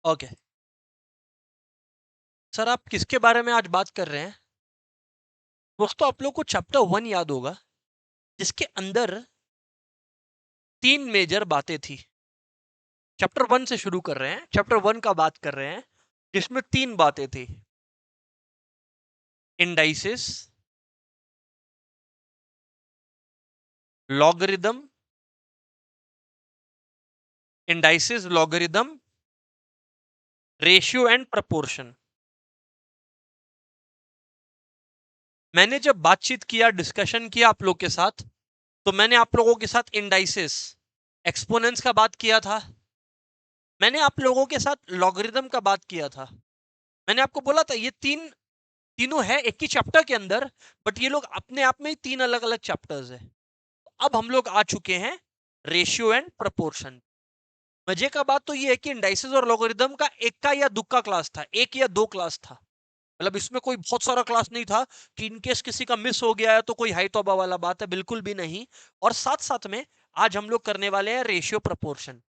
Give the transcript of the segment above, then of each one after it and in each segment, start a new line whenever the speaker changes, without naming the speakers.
Okay sir, आप किसके बारे में आज बात कर रहे हैं? दोस्तों, आप लोग को चैप्टर 1 याद होगा, जिसके अंदर 3 मेजर बातें थी। चैप्टर 1 से शुरू कर रहे हैं, चैप्टर 1 का बात कर रहे हैं, जिसमें 3 बातें थी। Indices, logarithm, indices, logarithm, ratio and proportion. मैंने जब बातचीत किया, डिस्कशन किया आप लोग के साथ, तो मैंने आप लोगों के साथ इंडाइसिस, एक्सपोनेंट्स का बात किया था। मैंने आप लोगों के साथ लॉगरिदम का बात किया था। मैंने आपको बोला था ये तीनों है एक ही चैप्टर के अंदर, बट ये लोग अपने आप में ही 3 अलग अलग चैप्टर्स है। अब हम लोग आ चुके हैं रेशियो एंड प्रपोर्शन। मजे का बात तो ये है कि इंडाइसिस और लॉगरिदम का इक्का या दुक्का क्लास था, 1 या 2 क्लास था। मतलब इसमें कोई बहुत सारा क्लास नहीं था कि इनकेस किसी का मिस हो गया है तो कोई हाई तौबा वाला बात है, बिल्कुल भी नहीं। और साथ साथ में आज हम लोग करने वाले हैं रेशियो प्रपोर्शन।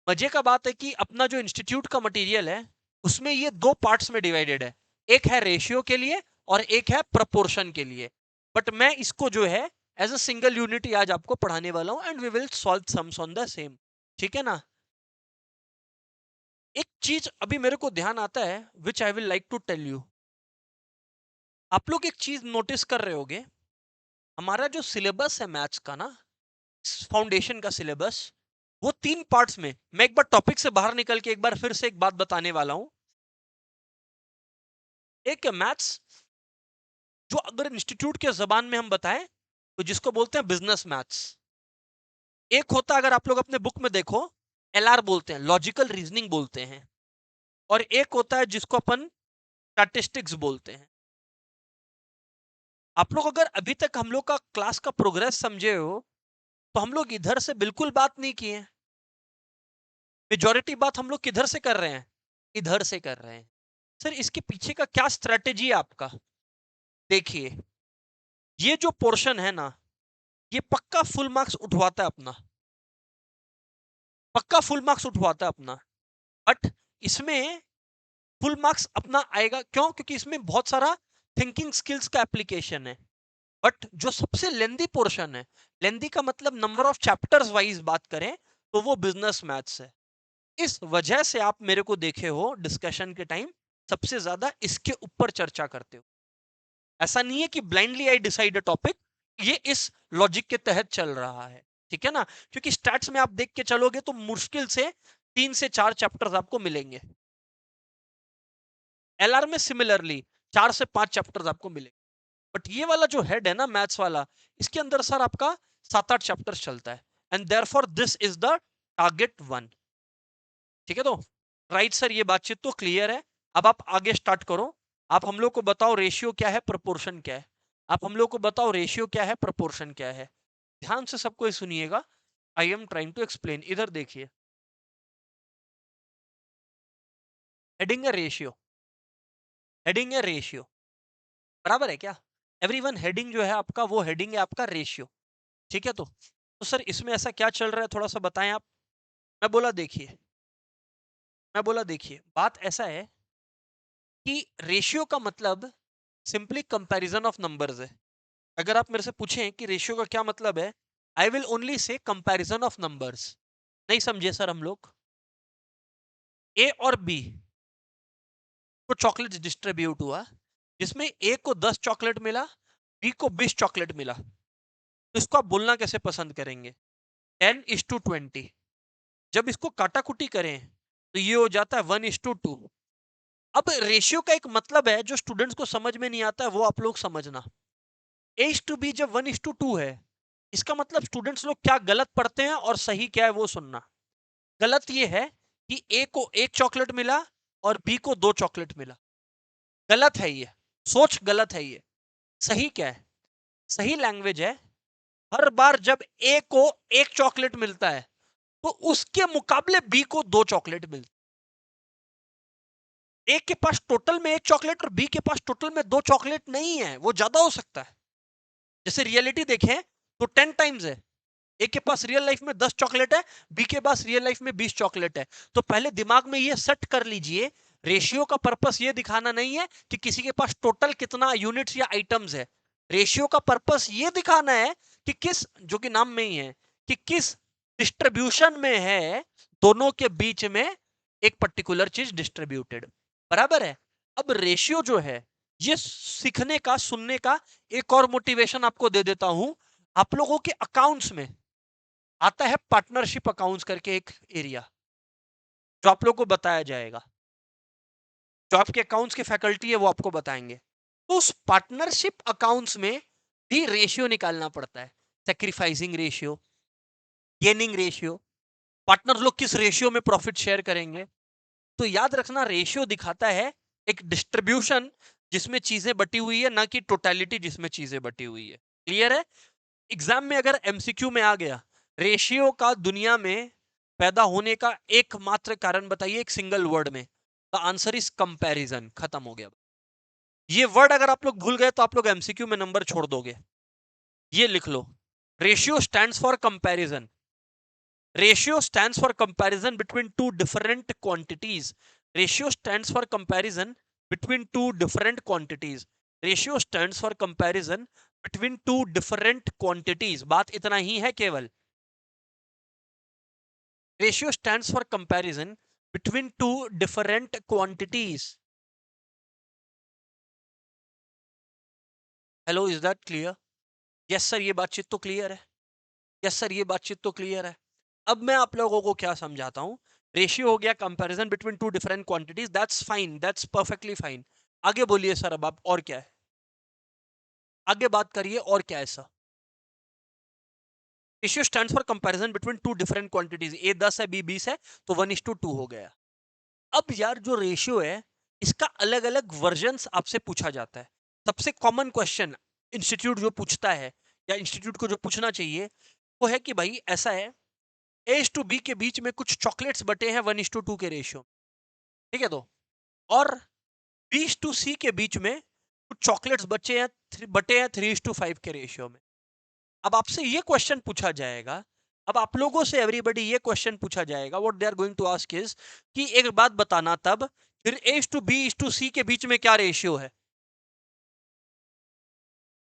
मजे का बात है कि अपना जो इंस्टीट्यूट का मटेरियल है, उसमें ये 2 पार्ट्स में डिवाइडेड है। एक है रेशियो के लिए और एक है प्रपोर्शन के लिए। बट मैं इसको जो है एज अ सिंगल यूनिट आज आपको पढ़ाने वाला हूं, and we will solve sums on the same. ठीक है ना? एक चीज अभी मेरे को ध्यान आता है, which I will like to tell you. आप लोग एक चीज नोटिस कर रहे होगे, हमारा जो सिलेबस है मैथ्स का ना, फाउंडेशन का सिलेबस, वो 3 पार्ट्स में। मैं एक बार टॉपिक से बाहर निकल के एक बार फिर से एक बात बताने वाला हूं। एक मैथ्स जो अगर इंस्टीट्यूट के जबान में हम बताएं तो जिसको बोलते हैं बिजनेस मैथ्स। एक होता है, अगर आप लोग अपने बुक में देखो, एलआर बोलते हैं, लॉजिकल रीजनिंग बोलते हैं। और एक होता है जिसको अपन स्टैटिस्टिक्स बोलते हैं। आप लोग अगर अभी तक हम लोग का क्लास का प्रोग्रेस समझे हो, तो हम लोग इधर से बिल्कुल बात नहीं किए। मेजॉरिटी बात हम लोग किधर से कर रहे हैं? इधर से कर रहे हैं। सर, इसके पीछे का क्या स्ट्रेटेजी है आपका? देखिए, ये जो पोर्शन है ना, ये पक्का फुल मार्क्स उठवाता है अपना, पक्का फुल मार्क्स उठवाता है अपना। बट इसमें फुल मार्क्स अपना आएगा क्यों? क्योंकि इसमें बहुत सारा थिंकिंग स्किल्स का एप्लीकेशन है। बट जो सबसे लेंदी पोर्शन है, लेंदी का मतलब नंबर ऑफ चैप्टर्स वाइज बात करें, तो वो बिजनेस मैथ्स है। इस वजह से आप मेरे को देखे हो डिस्कशन के टाइम सबसे ज्यादा इसके ऊपर चर्चा करते हो। ऐसा नहीं है कि blindly I decide a topic, ये इस लॉजिक के तहत चल रहा है। ठीक है ना? क्योंकि स्टैट्स में आप देख के चलोगे तो मुश्किल से 3 से 4 चैप्टर्स आपको मिलेंगे। एलआर में सिमिलरली 4 से 5 चैप्टर्स आपको मिलेंगे। बट ये वाला जो हेड है ना मैथ्स वाला, इसके अंदर सर आपका 7-8 चैप्टर्स चलता है। And therefore this is the target 1। ठीक है? तो राइट सर, ये बातचीत तो क्लियर है। अब आप आगे स्टार्ट करो। आप हम लोग को बताओ रेशियो क्या है, प्रोपोर्शन क्या है। आप हम लोग को बताओ रेशियो क्या है, प्रोपोर्शन क्या है। ध्यान से सबको सुनिएगा। I am trying to explain. इधर देखिए, हेडिंग है रेशियो, हेडिंग है रेशियो। बराबर है क्या? एवरीवन, हेडिंग जो है आपका, वो हेडिंग है आपका रेशियो। ठीक है? तो सर इसमें ऐसा क्या चल रहा है, थोड़ा सा बताएं आप। मैं बोला देखिए, बात ऐसा है कि रेशियो का मतलब सिंपली कंपैरिजन ऑफ नंबर्स है। अगर आप मेरे से पूछें कि रेशियो का क्या मतलब है, I will only say comparison of numbers. नहीं समझे सर हम लोग? ए और बी को चॉकलेट डिस्ट्रीब्यूट हुआ, जिसमें ए को 10 चॉकलेट मिला, बी को 20 चॉकलेट मिला। तो इसको आप बोलना कैसे पसंद करेंगे? 10:20। जब इसको काटाकुटी करें तो ये हो जाता है 1:2। अब रेशियो का एक मतलब है जो स्टूडेंट्स को समझ में नहीं आता है, वो आप लोग समझना। A:B जब 1:2 है, इसका मतलब स्टूडेंट्स लोग क्या गलत पढ़ते हैं और सही क्या है वो सुनना। गलत ये है कि ए को 1 चॉकलेट मिला और बी को 2 चॉकलेट मिला। गलत है ये, सोच गलत है ये। सही क्या है? सही लैंग्वेज है, हर बार जब ए को 1 चॉकलेट मिलता है तो उसके मुकाबले बी को 2 चॉकलेट मिलती है। ए के पास टोटल में 1 चॉकलेट और बी के पास टोटल में 2 चॉकलेट नहीं है, वो ज्यादा हो सकता है। जैसे रियलिटी देखें तो 10 टाइम्स है, ए के पास रियल लाइफ में 10 चॉकलेट है, बी के पास रियल लाइफ में 20 चॉकलेट है। तो पहले दिमाग में ये सेट कर लीजिए, रेशियो का पर्पस ये दिखाना नहीं है कि किसी के पास टोटल कितना यूनिट्स या आइटम्स है। रेशियो का पर्पस ये दिखाना है कि किस, जो कि नाम में ही है, कि किस डिस्ट्रीब्यूशन में है दोनों के बीच में एक पर्टिकुलर चीज डिस्ट्रीब्यूटेड। बराबर है। अब रेशियो जो है, ये सीखने का, सुनने का एक और मोटिवेशन आपको दे देता हूं। आप लोगों के अकाउंट्स में आता है पार्टनरशिप अकाउंट्स करके एक एरिया, जो आप लोग को बताया जाएगा। जो आपके अकाउंट्स के फैकल्टी है वो आपको बताएंगे। तो उस पार्टनरशिप अकाउंट्स में भी रेशियो निकालना पड़ता है। Sacrificing ratio, gaining ratio, partner लोग किस रेशियो में प्रॉफिट शेयर करेंगे। तो याद रखना, रेशियो दिखाता है एक डिस्ट्रीब्यूशन जिसमें चीजें बटी हुई है, ना कि टोटलिटी जिसमें चीजें बटी हुई है। क्लियर है। एग्जाम में अगर एमसीक्यू में आ गया, रेशियो का दुनिया में पैदा होने का एकमात्र कारण बताइए एक सिंगल वर्ड में। The answer is comparison. खत्म हो गया। ये वर्ड अगर आप लोग भूल गए तो आप लोग एमसीक्यू में नंबर छोड़ दोगे। ये लिख लो, ratio stands for comparison. Ratio stands for comparison between two different quantities. Ratio stands for comparison between two different quantities. Ratio stands for comparison between two different quantities. बात इतना ही है केवल। Ratio stands for comparison between two different quantities. Hello, is that clear? Yes sir, ये बातचीत तो clear है। Yes sir, ये बातचीत तो क्लियर है। अब मैं आप लोगों को क्या समझाता हूं। रेशियो हो गया comparison between two different quantities, that's fine, that's perfectly fine. आगे बोलिए सर, अब आप और क्या है, आगे बात करिए, और क्या है sir. Ratio stands for comparison between two different quantities. A 10 है, बी 20 है, तो 1:2 हो गया। अब यार जो रेशियो है, इसका अलग अलग वर्जन्स आपसे पूछा जाता है। सबसे कॉमन क्वेश्चन इंस्टीट्यूट जो पूछता है, या इंस्टीट्यूट को जो पूछना चाहिए, वो है कि भाई ऐसा है, ए टू बी के बीच में कुछ चॉकलेट्स बटे हैं 1:2 के रेशियो। ठीक है। तो और बी टू सी के बीच में कुछ चॉकलेट्स बटे हैं 3:5 के रेशियो में। अब आपसे ये क्वेश्चन पूछा जाएगा, अब आप लोगों से एवरीबॉडी ये क्वेश्चन पूछा जाएगा, what they are going to ask is कि एक बात बताना, तब फिर A to B to C के बीच में क्या रेशियो है।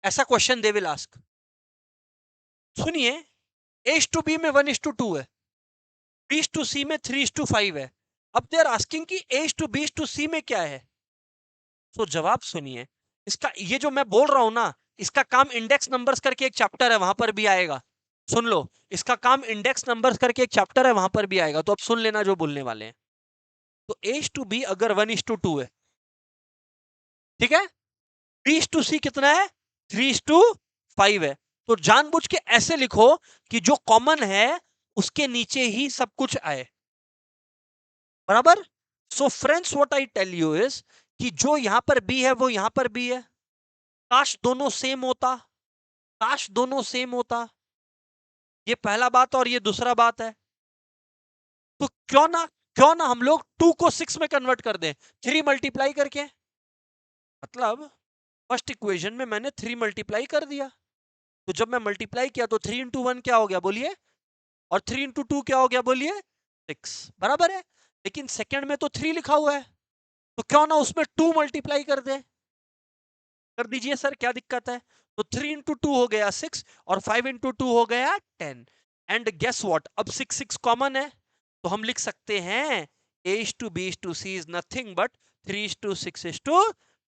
ऐसा क्वेश्चन दे विल आस्क। सुनिए, ए टू बी में 1:2 है, बी टू सी में 3:5 है। अब दे आर आस्किंग कि ए टू बी टू सी में क्या है। तो जवाब सुनिए, इसका ये जो मैं बोल रहा हूं ना, इसका काम इंडेक्स नंबर्स करके एक चैप्टर है, वहां पर भी आएगा। सुन लो, इसका काम इंडेक्स नंबर्स करके एक चैप्टर है, वहां पर भी आएगा, तो अब सुन लेना जो बोलने वाले हैं। तो ए टू बी अगर 1:2 है, ठीक है, बी टू सी कितना है, 3:5 है। तो जानबूझ के ऐसे लिखो कि जो कॉमन है उसके नीचे ही सब कुछ आए। बराबर। So friends, what I tell you is कि जो यहां पर बी है वो यहां पर भी है। काश दोनों सेम होता, काश दोनों सेम होता। ये पहला बात, और ये दूसरा बात है। तो क्यों ना हम लोग 2 को 6 में कन्वर्ट कर दें, 3 मल्टीप्लाई करके। मतलब फर्स्ट इक्वेशन में मैंने 3 मल्टीप्लाई कर दिया, तो जब मैं मल्टीप्लाई किया तो 3 into 1 क्या हो गया बोलिए, और 3 into 2 क्या हो गया बोलिए, 6। बराबर है। लेकिन सेकंड में तो 3 लिखा हुआ है, तो क्यों ना उसमें 2 मल्टीप्लाई कर दे। कर दीजिए सर, क्या दिक्कत है। तो 3 into 2 हो गया 6, और 5 into 2 हो गया 10। एंड गेस व्हाट, अब 6 6 कॉमन है, तो हम लिख सकते हैं a to b to c is nothing but 3 to 6 to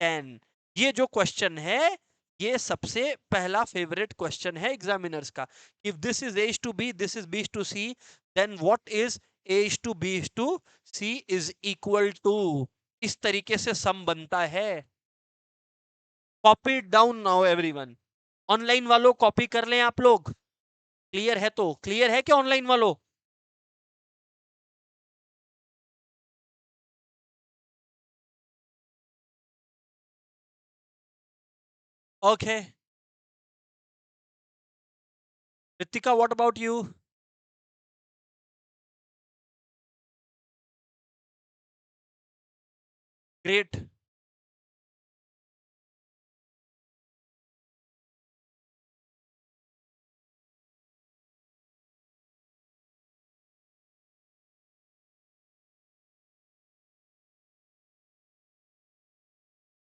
10। ये जो क्वेश्चन है, ये सबसे पहला फेवरेट क्वेश्चन है एग्जामिनर्स का। If this is a to b, this is b to c, then what is a to b to c is equal to. इस तरीके से सम बनता है। Copy down now everyone. Online वालों copy कर लें आप लोग। क्लियर है तो क्लियर है क्या ऑनलाइन वालों? Okay. Ritika, what about you? Great.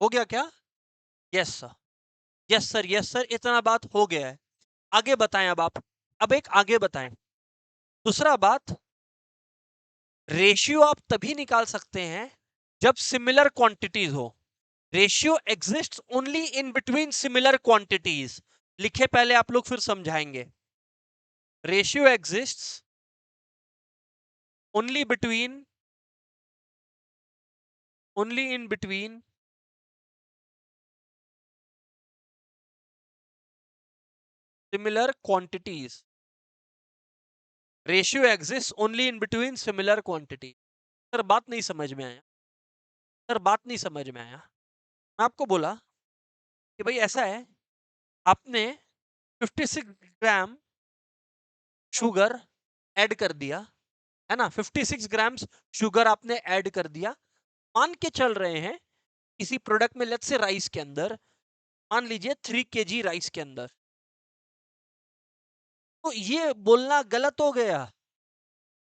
हो गया क्या? Yes sir, yes sir, yes sir, इतना बात हो गया है। आगे बताएं अब एक आगे बताएं। दूसरा बात, रेशियो आप तभी निकाल सकते हैं जब सिमिलर क्वांटिटीज हो। Ratio exist only in between similar quantities. लिखे पहले आप लोग, फिर समझाएंगे। Ratio exist only in between similar quantities. Ratio exist only in between similar quantity. Sir बात नहीं समझ में आया, सर बात नहीं समझ में आया। मैं आपको बोला कि भाई ऐसा है, आपने 56 ग्राम शुगर ऐड कर दिया, है ना? 56 ग्राम्स शुगर आपने ऐड कर दिया। मान के चल रहे हैं किसी प्रोडक्ट में, लेट्स से राइस के अंदर, मान लीजिए 3 केजी राइस के अंदर, तो ये बोलना गलत हो गया,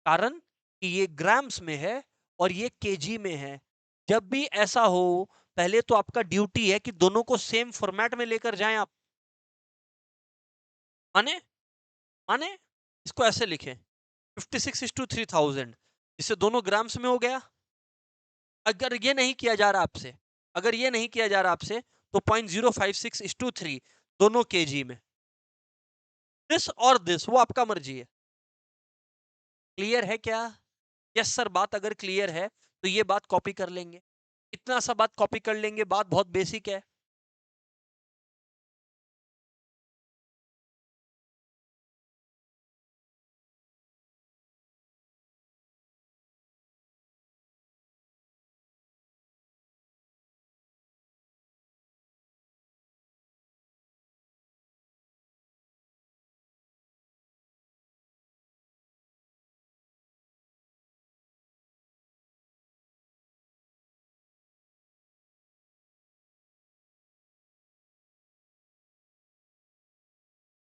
कारण कि ये ग्राम्स में है और ये केजी में है। जब भी ऐसा हो, पहले तो आपका ड्यूटी है कि दोनों को सेम फॉर्मेट में लेकर जाएं आप। माने माने इसको ऐसे लिखें, 56:3000, इससे दोनों ग्राम्स में हो गया। अगर ये नहीं किया जा रहा आपसे, अगर ये नहीं किया जा रहा आपसे, तो 0.056:3 दोनों केजी में। दिस और दिस वो आपका मर्जी है। क्लियर है क्या? यस सर, बात अगर क्लियर है तो ये बात कॉपी कर लेंगे, इतना सा बात कॉपी कर लेंगे, बात बहुत बेसिक है।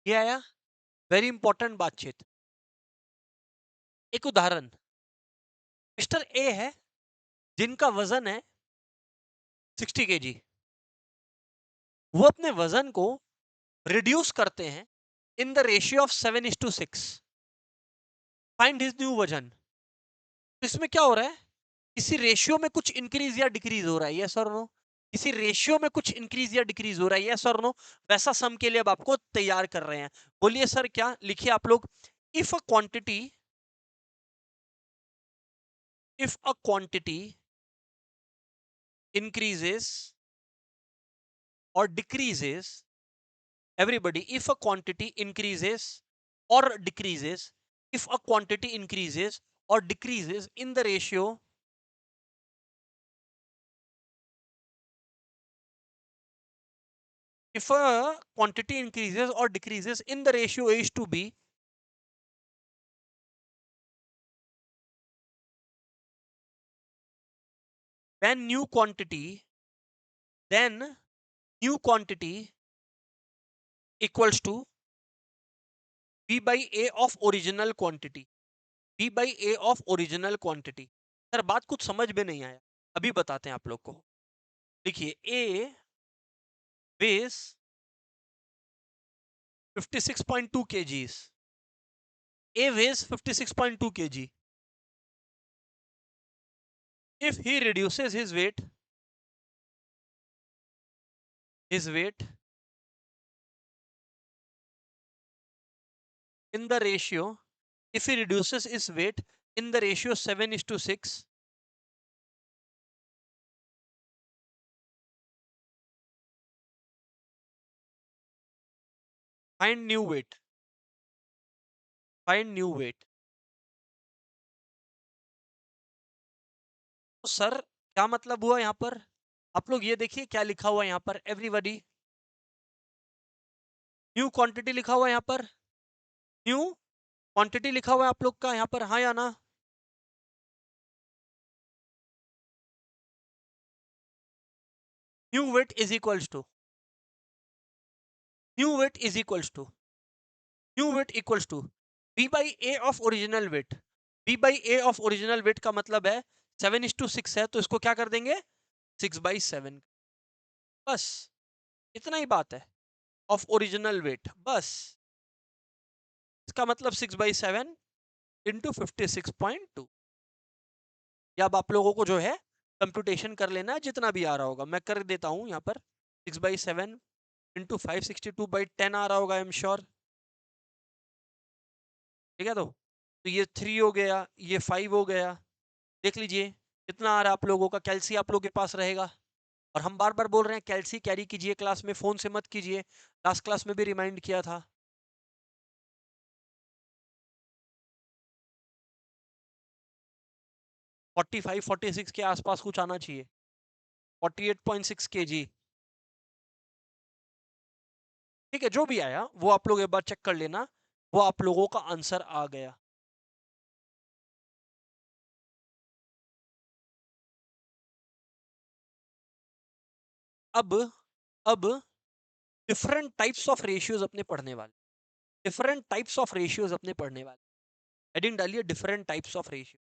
ये आया, वेरी इंपॉर्टेंट बातचीत। एक उदाहरण, मिस्टर ए है जिनका वजन है 60 केजी। वो अपने वजन को रिड्यूस करते हैं in the ratio of 7:6। Find his new वजन। तो इसमें क्या हो रहा है, किसी रेशियो में कुछ इंक्रीज या डिक्रीज हो रहा है, यस और नो? किसी रेशियो में कुछ इंक्रीज या डिक्रीज हो रहा है, यस और नो? वैसा सम के लिए अब आपको तैयार कर रहे हैं। बोलिए सर क्या लिखिए आप लोग। If a quantity increases or decreases, everybody, if a quantity increases or decreases, if a quantity increases or decreases in the ratio, if a quantity increases or decreases in the ratio A is to B, then new quantity equals to B by A of original quantity, B by A of original quantity। Sir बात कुछ समझ में नहीं आया, अभी बताते हैं आप लोग को। देखिए, A weighs 56.2 kgs, A weighs 56.2 kg. If he reduces his weight in the ratio, if he reduces his weight in the ratio 7:6, find new weight, find new weight। तो सर क्या मतलब हुआ यहाँ पर? आप लोग ये देखिए क्या लिखा हुआ है यहाँ पर, एवरीबॉडी। न्यू क्वांटिटी लिखा हुआ है यहाँ पर, न्यू क्वांटिटी लिखा हुआ है आप लोग का यहाँ पर, हाँ या ना? New weight is equals to, new weight is equals to, new weight equals to B by A of original weight. B by A of original weight का मतलब है 7:6 है, तो इसको क्या कर देंगे, 6/7। बस इतना ही बात है, ऑफ ओरिजिनल वेट, बस। इसका मतलब 6/7 इंटू 56.2। या अब आप लोगों को जो है कंप्यूटेशन कर लेना है, जितना भी आ रहा होगा मैं कर देता हूँ यहाँ पर। 6/7 इंटू 562/10 आ रहा होगा, आई एम श्योर। ठीक है, तो ये 3 हो गया, ये 5 हो गया। देख लीजिए कितना आ रहा है आप लोगों का। कैल्सी आप लोगों के पास रहेगा। और हम बार बार बोल रहे हैं कैल्सी कैरी कीजिए क्लास में, फोन से मत कीजिए। लास्ट क्लास में भी रिमाइंड किया था। 45-46 के आसपास कुछ आना चाहिए। 48.6 kg। ठीक है, जो भी आया वो आप लोग एक बार चेक कर लेना। वो आप लोगों का आंसर आ गया। अब अब डिफरेंट टाइप्स ऑफ रेशियोज अपने पढ़ने वाले। डिफरेंट टाइप्स ऑफ रेशियोज अपने पढ़ने वाले। हेडिंग डालिए डिफरेंट टाइप्स ऑफ रेशियो।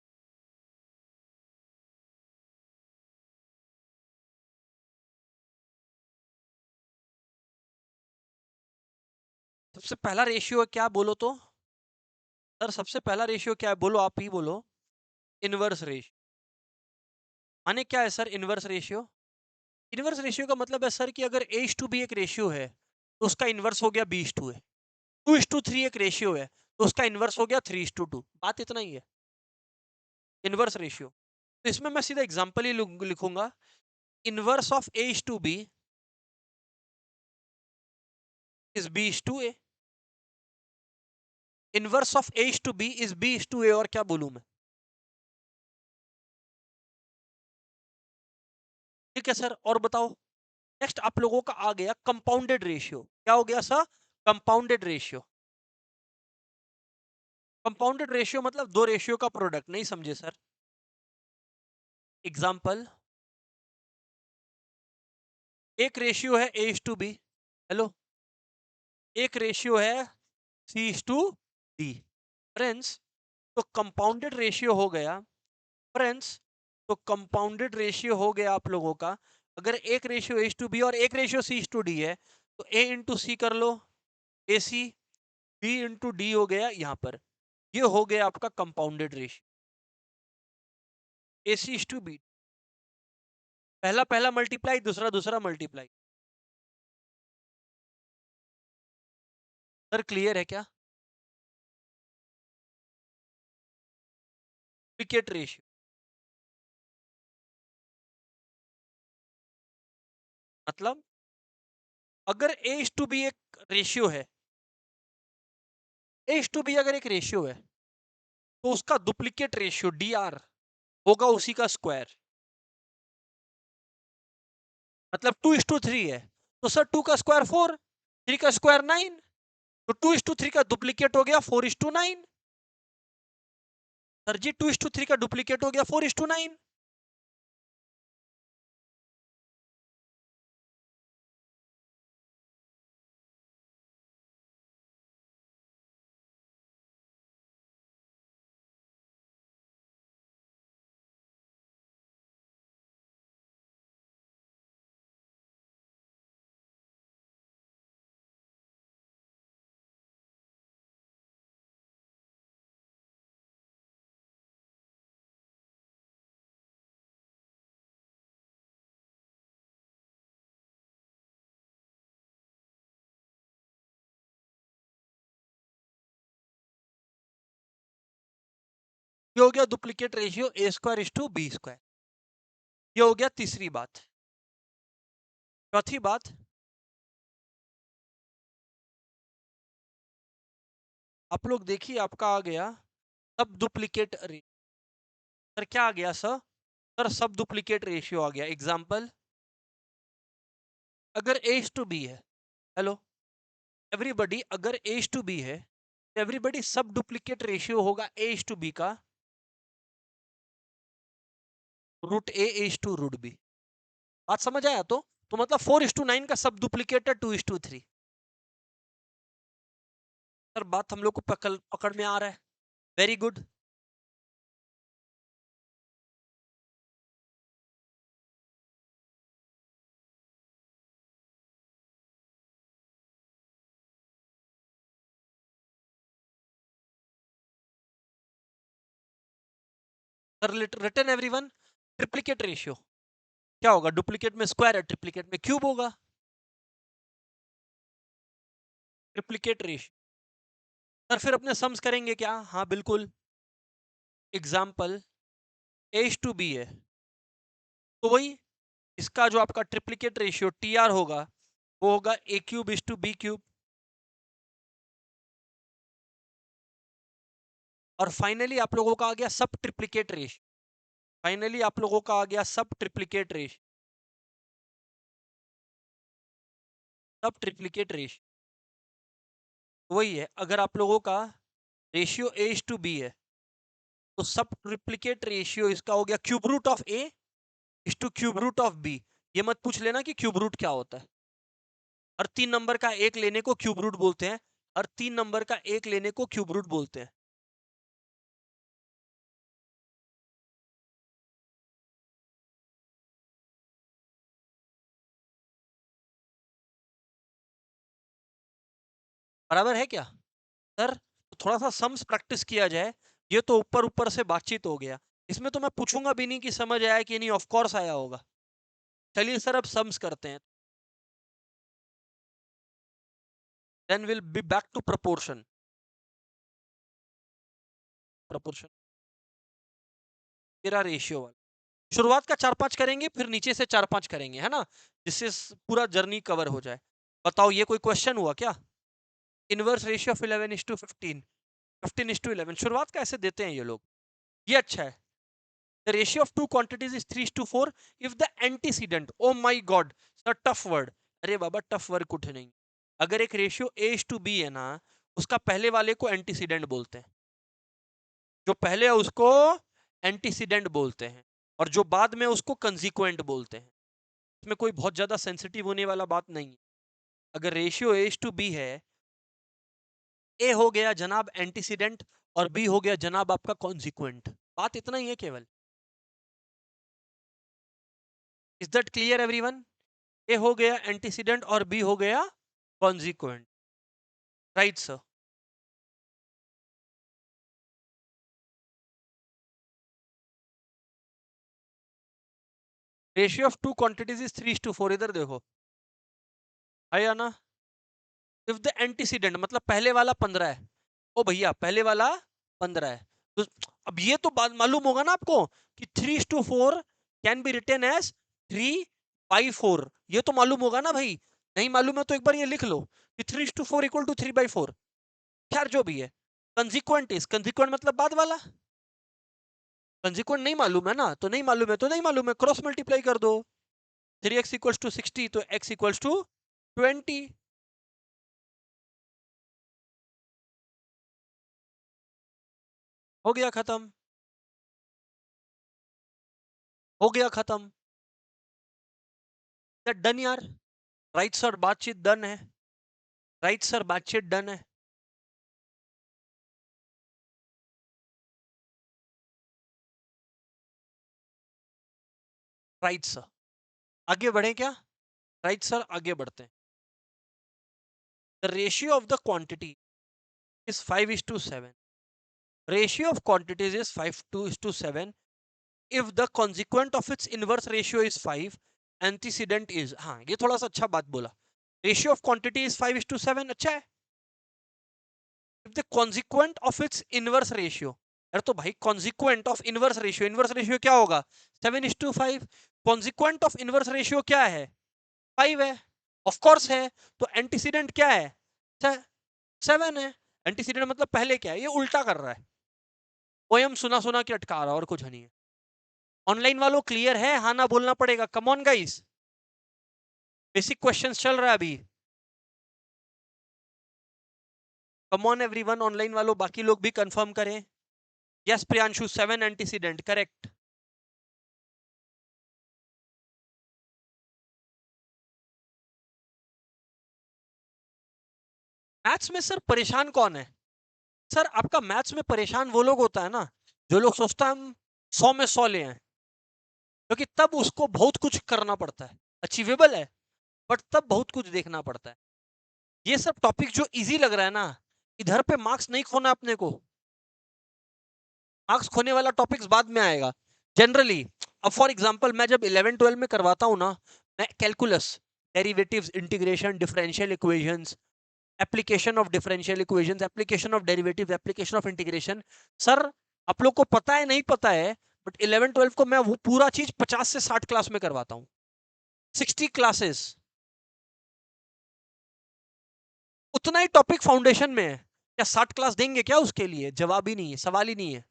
सबसे पहला रेशियो क्या बोलो तो? सर सबसे पहला रेशियो क्या है बोलो, आप ही बोलो। Inverse ratio. माने क्या है sir inverse ratio? Inverse ratio का मतलब है सर कि अगर A:B एक रेशियो है तो उसका इनवर्स हो गया B:2 है। 2:3 एक रेशियो है तो उसका इनवर्स हो गया 3:2। बात इतना ही है, इनवर्स रेशियो। तो इसमें मैं सीधा एग्जांपल ही लिखूंगा। Inverse of A:B is B:A। Inverse of A:B is B:A। और क्या बोलूं मैं? ठीक है सर, और बताओ। नेक्स्ट आप लोगों का आ गया कंपाउंडेड रेशियो। क्या हो गया sir? Compounded ratio. Compounded ratio मतलब दो रेशियो का प्रोडक्ट। नहीं समझे सर? एग्जाम्पल, एक रेशियो है A:B। हेलो। एक रेशियो है C:D। फ्रेंड्स, तो कंपाउंडेड रेशियो हो गया। फ्रेंड्स, तो कंपाउंडेड रेशियो हो गया आप लोगों का। अगर एक रेशियो A:B और एक रेशियो C:D है तो A इंटू सी कर लो, AC। B इंटू डी हो गया यहाँ पर। ये हो गया आपका कंपाउंडेड रेशियो। AC:B। पहला पहला मल्टीप्लाई, दूसरा दूसरा मल्टीप्लाई। सर क्लियर है क्या? डुप्लीकेट रेशियो मतलब अगर A:B एक रेशियो है, A:B अगर एक रेशियो है तो उसका डुप्लीकेट रेशियो DR होगा उसी का स्क्वायर। मतलब 2:3 है तो सर 2 का स्क्वायर 4, 3 का स्क्वायर 9। तो 2:3 का डुप्लीकेट हो गया 4:9। सर जी 2:3 का डुप्लीकेट हो गया 4:9। ये हो गया डुप्लीकेट रेशियो A²/B²। ये हो गया तीसरी बात। चौथी बात, आप लोग देखिए आपका आ गया सब डुप्लीकेट रेशियो। सर क्या आ गया सर? सर सब डुप्लीकेट रेशियो आ गया। एग्जांपल, अगर A:B है, हेलो एवरीबॉडी, अगर A:B है तो एवरीबॉडी सब डुप्लीकेट रेशियो होगा A:B का √A:√B। बात समझ आया? तो मतलब 4:9 का सब डुप्लीकेट है 2:3। सर बात हम लोग को पकड़ पकड़ में आ रहा है। Very good. Written everyone, triplicate ratio क्या होगा? डुप्लीकेट में स्क्वायर है, ट्रिप्लिकेट में क्यूब होगा। Triplicate ratio. सर फिर अपने सम्स करेंगे क्या? हाँ बिल्कुल। एग्जाम्पल A:B है, तो वही इसका जो आपका ट्रिप्लिकेट रेशियो TR होगा वो होगा A3:B3। और फाइनली आप लोगों का आ गया सब ट्रिप्लिकेट रेशियो। फाइनली आप लोगों का आ गया सब ट्रिप्लिकेट रेशियो। सब ट्रिप्लिकेट रेशियो वही है। अगर आप लोगों का रेशियो A:B है तो सब ट्रिप्लिकेट रेशियो इसका हो गया cube root of A is to cube root of B। ये मत पूछ लेना कि क्यूब रूट क्या होता है। और 3 नंबर का एक लेने को क्यूब रूट बोलते हैं। और 3 नंबर का एक लेने को क्यूब रूट बोलते हैं। बराबर है क्या सर? तो थोड़ा सा सम्स प्रैक्टिस किया जाए। ये तो ऊपर ऊपर से बातचीत हो गया, इसमें तो मैं पूछूंगा भी नहीं कि समझ आया कि नहीं, ऑफ कोर्स आया होगा। चलिए सर अब सम्स करते हैं। Then will be back to proportion. Proportion मेरा रेशियो वाला शुरुआत का 4-5 करेंगे, फिर नीचे से 4-5 करेंगे, है ना, जिससे पूरा जर्नी कवर हो जाए। बताओ ये कोई क्वेश्चन हुआ क्या? इनवर्स रेशियो ऑफ 11:15, 15:11 शुरुआत कैसे देते हैं ये लोग? ये अच्छा है। The ratio of two quantities is 3:4 if the antecedent, oh my god, sir tough word। अरे बाबा टफ वर्ड कुछ नहीं। अगर एक रेशियो A:B है ना, उसका पहले वाले को एंटीसीडेंट बोलते हैं। जो पहले है उसको एंटीसीडेंट बोलते हैं, और जो बाद में उसको कंसिक्वेंट बोलते हैं। इसमें कोई बहुत ज्यादा सेंसिटिव होने वाला बात नहीं है। अगर रेशियो A:B है, A हो गया जनाब एंटीसीडेंट और B हो गया जनाब आपका कॉन्सिक्वेंट। बात इतना ही है केवल। Is that clear everyone? A हो गया एंटीसीडेंट और बी हो गया consequent. Right sir. Ratio of two quantities is 3:4। इधर देखो आया ना। इफ द एंटीसीडेंट मतलब पहले वाला 15 है, ओ भैया पहले वाला 15 है, तो अब ये तो बात मालूम होगा ना आपको कि 3:4 कैन बी रिटन एज 3/4। ये तो मालूम होगा ना भाई। नहीं मालूम है तो एक बार ये लिख लो कि 3:4 इक्वल टू 3/4। खैर जो भी है, कंसिक्वेंट मतलब बाद वाला। कंसिक्वेंट नहीं मालूम है ना, तो नहीं मालूम है तो नहीं मालूम है, क्रॉस मल्टीप्लाई कर दो। 3x इक्वल्स टू 60 तो x इक्वल्स टू 20। हो गया खत्म। हो गया खत्म। डन यार। राइट सर बातचीत डन है। राइट सर बातचीत डन है। Right sir. आगे बढ़े क्या? राइट सर आगे बढ़ते हैं। The ratio of the quantity is 5:7। Ratio of quantities is 5:7 if the consequent of its inverse ratio is 5, antecedent is, हाँ ये थोड़ा सा अच्छा बात बोला। रेशियो ऑफ क्वांटिटी इज 5:7 अच्छा है। if the consequent of its inverse ratio, अरे तो भाई consequent of inverse ratio, inverse ratio क्या होगा? 7:5। consequent of inverse ratio क्या है? 5 है। ऑफ कोर्स है। तो एंटीसीडेंट क्या है? 7 है। एंटीसीडेंट मतलब पहले क्या है, ये उल्टा कर रहा है। पोयम सुना सुना के अटका रहा है और कुछ नहीं है। ऑनलाइन वालों क्लियर है? हाँ ना बोलना पड़ेगा। कम ऑन गाइस, बेसिक क्वेश्चंस चल रहा है अभी। कम ऑन एवरीवन, ऑनलाइन वालों बाकी लोग भी कंफर्म करें। Yes Priyanshu 7 antecedent correct. Maths में सर परेशान कौन है? सर आपका मैथ्स में परेशान वो लोग होता है ना जो लोग सोचता है हम 100 में 100 ले आए, क्योंकि तब उसको बहुत कुछ करना पड़ता है। अचीवेबल है बट तब बहुत कुछ देखना पड़ता है। ये सब टॉपिक जो इजी लग रहा है ना, इधर पे मार्क्स नहीं खोना अपने को। मार्क्स खोने वाला टॉपिक्स बाद में आएगा जनरली। अब फॉर एग्जांपल मैं जब 11 12 में करवाता हूँ ना, मैं calculus, derivatives, integration, differential equations, application of differential equations, application of derivatives, application of integration, sir आप लोग को पता है नहीं पता है, बट 11 12 को मैं वो पूरा चीज 50 से 60 क्लास में करवाता हूँ, 60 क्लासेस। उतना ही टॉपिक फाउंडेशन में है, क्या 60 क्लास देंगे क्या उसके लिए? जवाब ही नहीं है, सवाल ही नहीं है।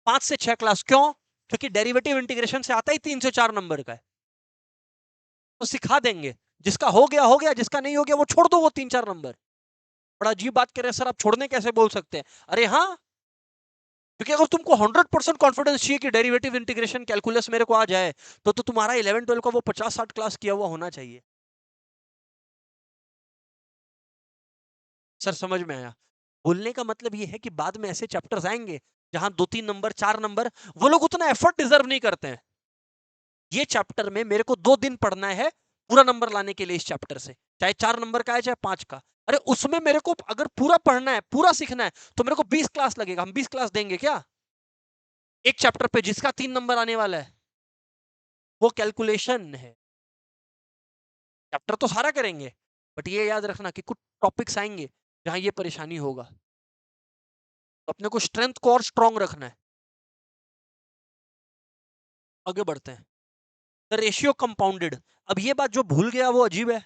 5 से 6 क्लास, क्यों? क्योंकि डेरिवेटिव इंटीग्रेशन से आता ही 3 से 4 नंबर का है, तो सिखा देंगे। जिसका हो गया, जिसका नहीं हो गया वो छोड़ दो, वो 3 4 नंबर। बड़ा अजीब बात कर रहे हैं सर, आप छोड़ने कैसे बोल सकते हैं? अरे हाँ, क्योंकि अगर तुमको 100% कॉन्फिडेंस चाहिए कि डेरिवेटिव इंटीग्रेशन कैलकुलस मेरे को आ जाए, तो तुम्हारा 11 12 का वो 50 60 क्लास किया हुआ होना चाहिए। सर समझ में आया? बोलने का मतलब ये है कि बाद में ऐसे चैप्टर्स आएंगे जहां 2 3 नंबर 4 नंबर, वो लोग उतना एफर्ट डिजर्व नहीं करते हैं। ये चैप्टर में मेरे को 2 दिन पढ़ना है पूरा नंबर लाने के लिए, इस चैप्टर से चाहे 4 नंबर का है चाहे 5 का। अरे उसमें मेरे को अगर पूरा पढ़ना है, पूरा सीखना है, तो मेरे को 20 क्लास लगेगा। हम 20 क्लास देंगे क्या एक चैप्टर पे जिसका 3 नंबर आने वाला है? वो कैलकुलेशन है। चैप्टर तो सारा करेंगे, बट ये याद रखना कि कुछ टॉपिक्स आएंगे जहां ये परेशानी होगा, तो अपने को स्ट्रेंथ को और स्ट्रांग रखना है। आगे बढ़ते हैं। The ratio compounded. अब ये बात जो भूल गया वो अजीब है।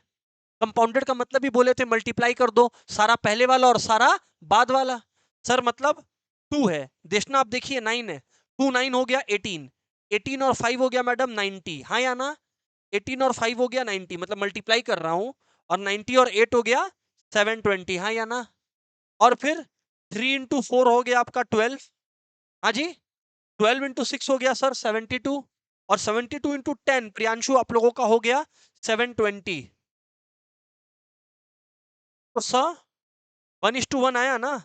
कंपाउंडेड का मतलब ही बोले थे मल्टीप्लाई कर दो, सारा पहले वाला और सारा बाद वाला। सर मतलब 2 है, देखना आप देखिए 9 है, 2 9 हो गया 18, 18 और 5 हो गया मैडम 90, हाँ या ना? 18 और 5 हो गया 90, मतलब मल्टीप्लाई कर रहा हूं, और 90 और 8 हो गया 720, हाँ या ना? और फिर 3 इंटू 4 हो गया आपका 12, हाँ जी, 12 इंटू 6 हो गया सर 72, और 72 इंटू 10 प्रियांशु आप लोगों का हो गया 720। तो सर 1:1 आया ना?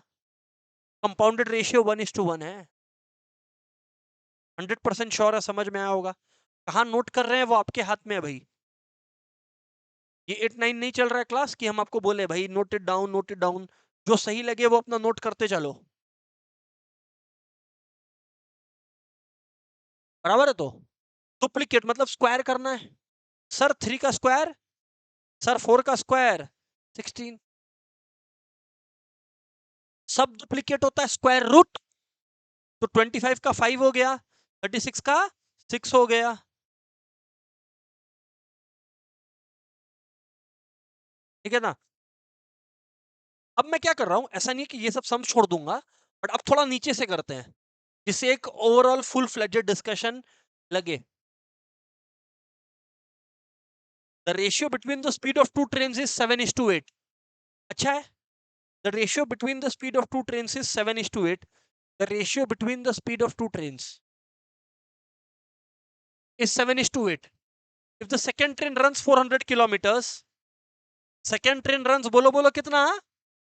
कंपाउंडेड रेशियो 1:1 है। 100% श्योर है, समझ में आया होगा। कहाँ नोट कर रहे हैं वो आपके हाथ में है भाई। ये 8 9 नहीं चल रहा है क्लास कि हम आपको बोले भाई note it down, note it down. जो सही लगे वो अपना नोट करते चलो, बराबर है? तो डुप्लीकेट मतलब स्क्वायर करना है। सर 3 का स्क्वायर, सर 4 का स्क्वायर 16। सब डुप्लीकेट होता है स्क्वायर रूट, तो 25 का 5 हो गया, 36 का 6 हो गया। ठीक है ना? अब मैं क्या कर रहा हूं, ऐसा नहीं है कि ये सब सम छोड़ दूंगा, बट अब थोड़ा नीचे से करते हैं जिससे एक ओवरऑल फुल फ्लेजेड डिस्कशन लगे। The ratio between the speed of two train is 7:8। अच्छा है, the ratio between the speed of two train is 7:8। The ratio between the speed of two train is 7:8. If the second train runs 400 kilometers, second train runs बोलो बोलो कितना?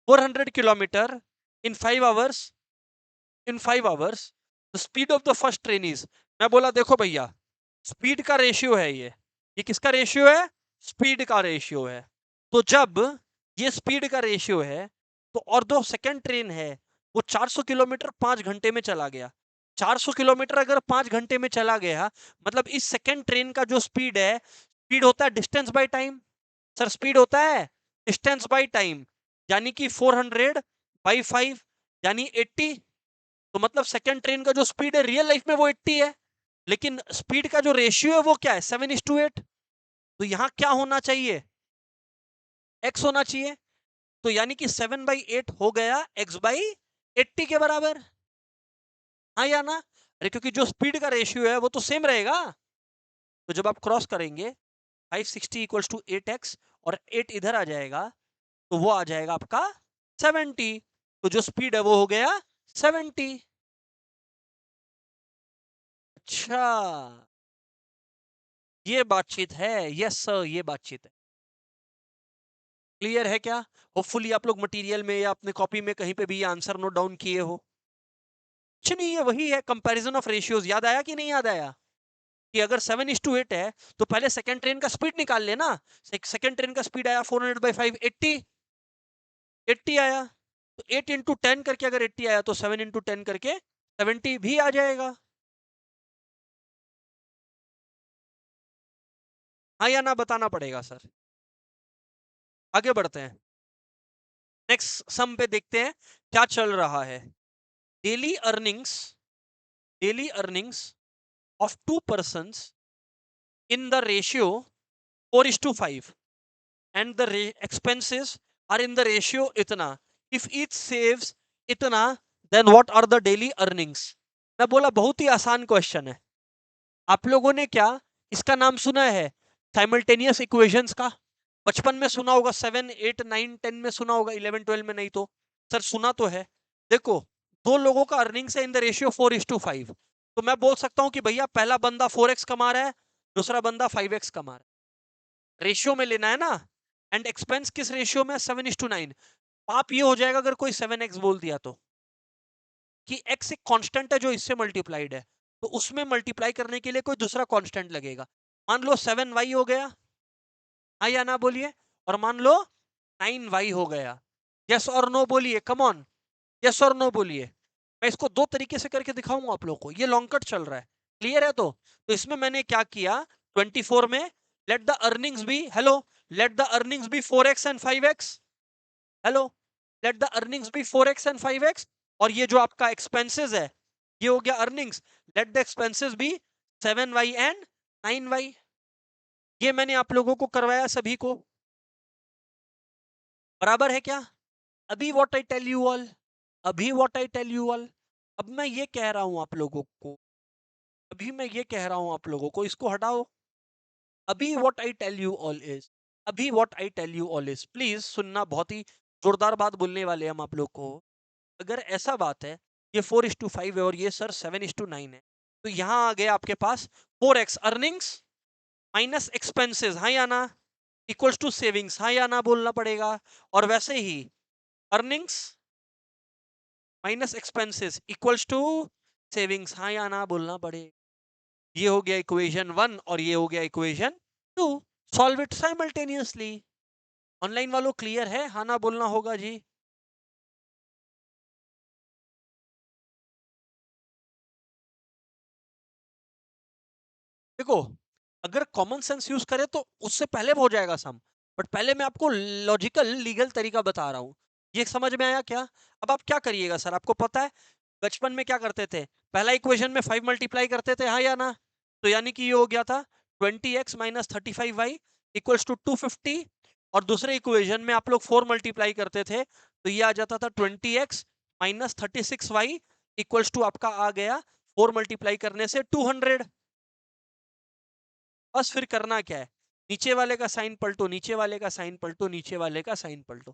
400 kilometer in 5 hours. In 5 hours, the speed of the first train is, मैं बोला देखो भैया speed का ratio है ये किसका रेशियो है? स्पीड का रेशियो है। तो जब ये स्पीड का रेशियो है, तो और दो सेकंड ट्रेन है वो 400 किलोमीटर 5 घंटे में चला गया। 400 किलोमीटर अगर 5 घंटे में चला गया, मतलब इस सेकंड ट्रेन का जो स्पीड है, स्पीड होता है distance by time. Sir speed होता है डिस्टेंस बाय टाइम, यानी कि 400 बाई 5 यानी 80। तो मतलब सेकंड ट्रेन का जो स्पीड है रियल लाइफ में वो 80 है, लेकिन स्पीड का जो रेशियो है वो क्या है? 7:8। तो यहां क्या होना चाहिए? x होना चाहिए। तो यानी कि 7/8 हो गया x/80 के बराबर, हाँ या ना? अरे क्योंकि जो स्पीड का रेशियो है वो तो सेम रहेगा। तो जब आप क्रॉस करेंगे 560 इक्वल्स टू 8x, और 8 इधर आ जाएगा, तो वो आ जाएगा आपका 70। तो जो स्पीड है वो हो गया 70। अच्छा, ये बातचीत है। यस सर, ये बातचीत है। क्लियर है क्या? होपफुली आप लोग मटेरियल में या अपने कॉपी में कहीं पे भी ये आंसर नोट डाउन किए हो। कुछ नहीं है, वही है कंपैरिजन ऑफ रेशियोज। याद आया कि नहीं याद आया कि अगर 7:8 है तो पहले सेकंड ट्रेन का स्पीड निकाल लेना। सेकंड ट्रेन का स्पीड आया 400/5 80, 80 आया। तो 8 इंटू 10 करके अगर 80 आया तो 7 इंटू 10 करके 70 भी आ जाएगा। हाँ या ना बताना पड़ेगा सर। आगे बढ़ते हैं, नेक्स्ट सम पे देखते हैं क्या चल रहा है। Daily earnings, daily earnings of 2 persons in the ratio 4:5 and the expenses are in the ratio इतना, if each saves इतना, then what are the daily earnings? मैं बोला बहुत ही आसान क्वेश्चन है। आप लोगों ने क्या इसका नाम सुना है साइमल्टेनियस इक्वेशंस का? बचपन में सुना होगा, 7 8 9 10 में सुना होगा, 11 12 में नहीं तो सर सुना तो है। देखो, दो लोगों का अर्निंग्स है इन द रेशियो 4:5, तो मैं बोल सकता हूं कि भैया पहला बंदा 4x कमा रहा है, दूसरा बंदा 5x कमा रहा है। रेशियो में लेना है ना, एंड एक्सपेंस किस रेशियो में? 7:9। आप ये हो जाएगा अगर कोई 7x बोल दिया तो, कि x एक कांस्टेंट है जो इससे मल्टीप्लाइड है, तो उसमें मल्टीप्लाई करने के लिए कोई दूसरा कांस्टेंट लगेगा। मान लो 7y हो गया, हाँ या ना बोलिए, और मान लो 9y हो गया। यस और नो बोलिए, कम ऑन, यस और नो बोलिए। मैं इसको दो तरीके से करके दिखाऊंगा आप लोगों को, ये लॉन्ग कट चल रहा है, क्लियर है? तो इसमें मैंने क्या किया, 24 में let the earnings be, hello, let the earnings be 4x and 5x, hello, let the earnings be 4x and 5x, और ये जो आपका एक्सपेंसेस है ये हो गया earnings, let the expenses be 7y and 9y। ये मैंने आप लोगों को करवाया सभी को, बराबर है क्या? अभी what I tell you all, अभी what I tell you all, अब मैं ये कह रहा हूं आप लोगों को, अभी मैं ये कह रहा हूं आप लोगों को, इसको हटाओ। अभी what I tell you all is, अभी what I tell you all is, please सुनना, बहुत ही जोरदार बात बोलने वाले हम आप लोग को। अगर ऐसा बात है, ये 4:5 है और ये सर 7:9 है, तो यहां आ गया आपके पास 4x अर्निंग्स माइनस एक्सपेंसेस, हाँ या ना, इक्वल्स टू सेविंग्स, हाँ या ना बोलना पड़ेगा। और वैसे ही earnings minus expenses equals to savings, हाँ या ना बोलना पड़ेगा। ये हो गया इक्वेशन 1 और ये हो गया equation 2। Solve it simultaneously. Online वालों क्लियर है? हाँ ना बोलना होगा जी। देखो, अगर कॉमन सेंस यूज करें तो उससे पहले हो जाएगा सम, बट पहले मैं आपको लॉजिकल लीगल तरीका बता रहा हूं। ये समझ में आया क्या? अब आप क्या करिएगा सर, आपको पता है बचपन में क्या करते थे, पहला इक्वेशन में 5 मल्टीप्लाई करते थे, हाँ या ना? तो यानी कि ये हो गया था 20x minus 35y equals to 250, और दूसरे इक्वेशन में आप लोग 4 मल्टीप्लाई करते थे, तो ये आ जाता था 20x minus 36y equals to आपका आ गया 4 मल्टीप्लाई करने से 200। बस फिर करना क्या है, नीचे वाले का साइन पलटो, नीचे वाले का साइन पलटो, नीचे वाले का साइन पलटो,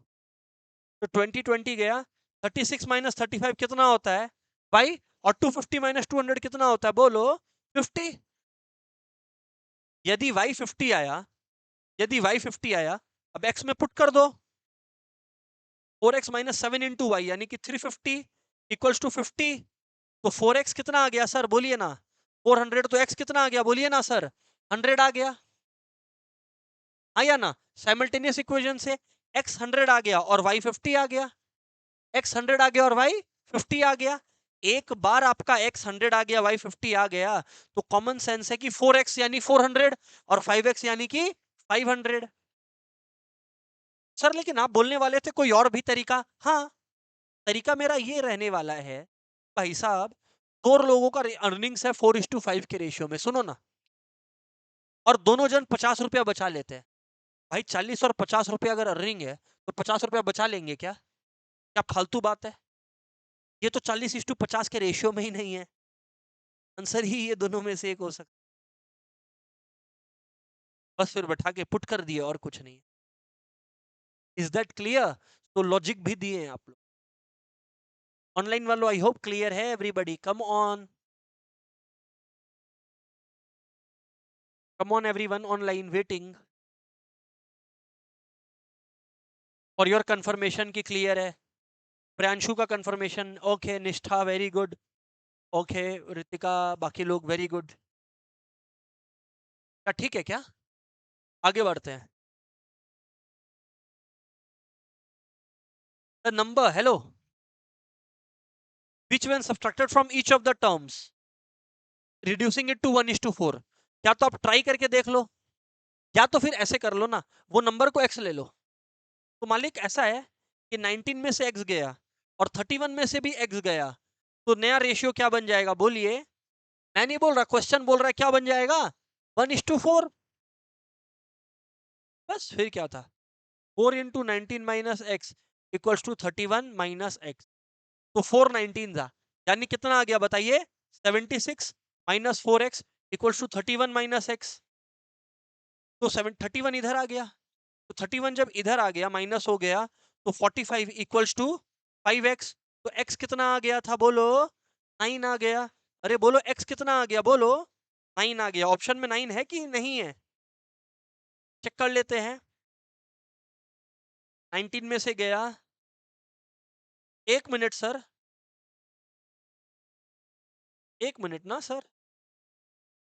तो 20 20 गया, 36 माइनस 35 कितना होता है भाई, और 250 माइनस 200 कितना होता है बोलो, 50। यदि y 50 आया, यदि y 50 आया, अब x में पुट कर दो, 4x माइनस 7 इंटू वाई यानी कि 350 इक्वल्स टू 50। तो 4x कितना आ गया सर बोलिए ना, 400, तो x कितना आ गया बोलिए ना सर, 100 आ गया, आया ना? साइमल्टेनियस इक्वेशन से x 100 आ गया और y 50 आ गया, x 100 आ गया और y 50 आ गया। एक बार आपका x 100 आ गया, y 50 आ गया, तो कॉमन सेंस है कि 4x यानी 400 और 5x यानी कि 500। सर लेकिन आप बोलने वाले थे कोई और भी तरीका, हाँ, तरीका मेरा ये रहने वाला है भाई साहब, दो लोगों का अर्निंग्स है 4:5 के रेशियो में, सुनो ना, और दोनों जन 50 रुपया बचा लेते हैं। भाई 40 और 50 रुपया अगर अर्निंग है तो 50 रुपया बचा लेंगे क्या? क्या फालतू बात है? ये तो 40:50 के रेशियो में ही नहीं है, आंसर ही ये दोनों में से एक हो सकता। बस फिर बैठा के पुट कर दिए और कुछ नहीं। Is that clear? तो लॉजिक भी दिए हैं आप लोग। ऑनलाइन वालों आई होप क्लियर है, everybody come on, come on everyone online waiting for your confirmation की क्लियर है। प्रियांशु का कंफर्मेशन ओके, निष्ठा वेरी गुड, ओके, रितिका, बाकी लोग वेरी गुड। क्या ठीक है क्या? आगे बढ़ते हैं। The number, hello, which when subtracted from each of the terms reducing it to 1:4। क्या तो आप ट्राई करके देख लो, या तो फिर ऐसे कर लो ना, वो नंबर को x ले लो। तो मालिक ऐसा है कि 19 में से x गया और 31 में से भी x गया, तो नया रेशियो क्या बन जाएगा बोलिए? मैं नहीं बोल रहा, क्वेश्चन बोल रहा है क्या बन जाएगा? 1:4। बस फिर क्या था, 4 into 19 minus X equals to 31 minus X. तो 4/19 था, यानी कितना आ गया बताइए? 76 minus 4x equals to 31 minus X. तो 31 इधर आ गया, तो 31 जब इधर आ गया माइनस हो गया, तो 45 इक्वल्स टू 5x। तो x कितना आ गया था बोलो? 9 आ गया। अरे बोलो x कितना आ गया बोलो? 9 आ गया। ऑप्शन में 9 है कि नहीं है? चेक कर लेते हैं। 19 में से गया, 1 मिनट सर, 1 मिनट ना सर।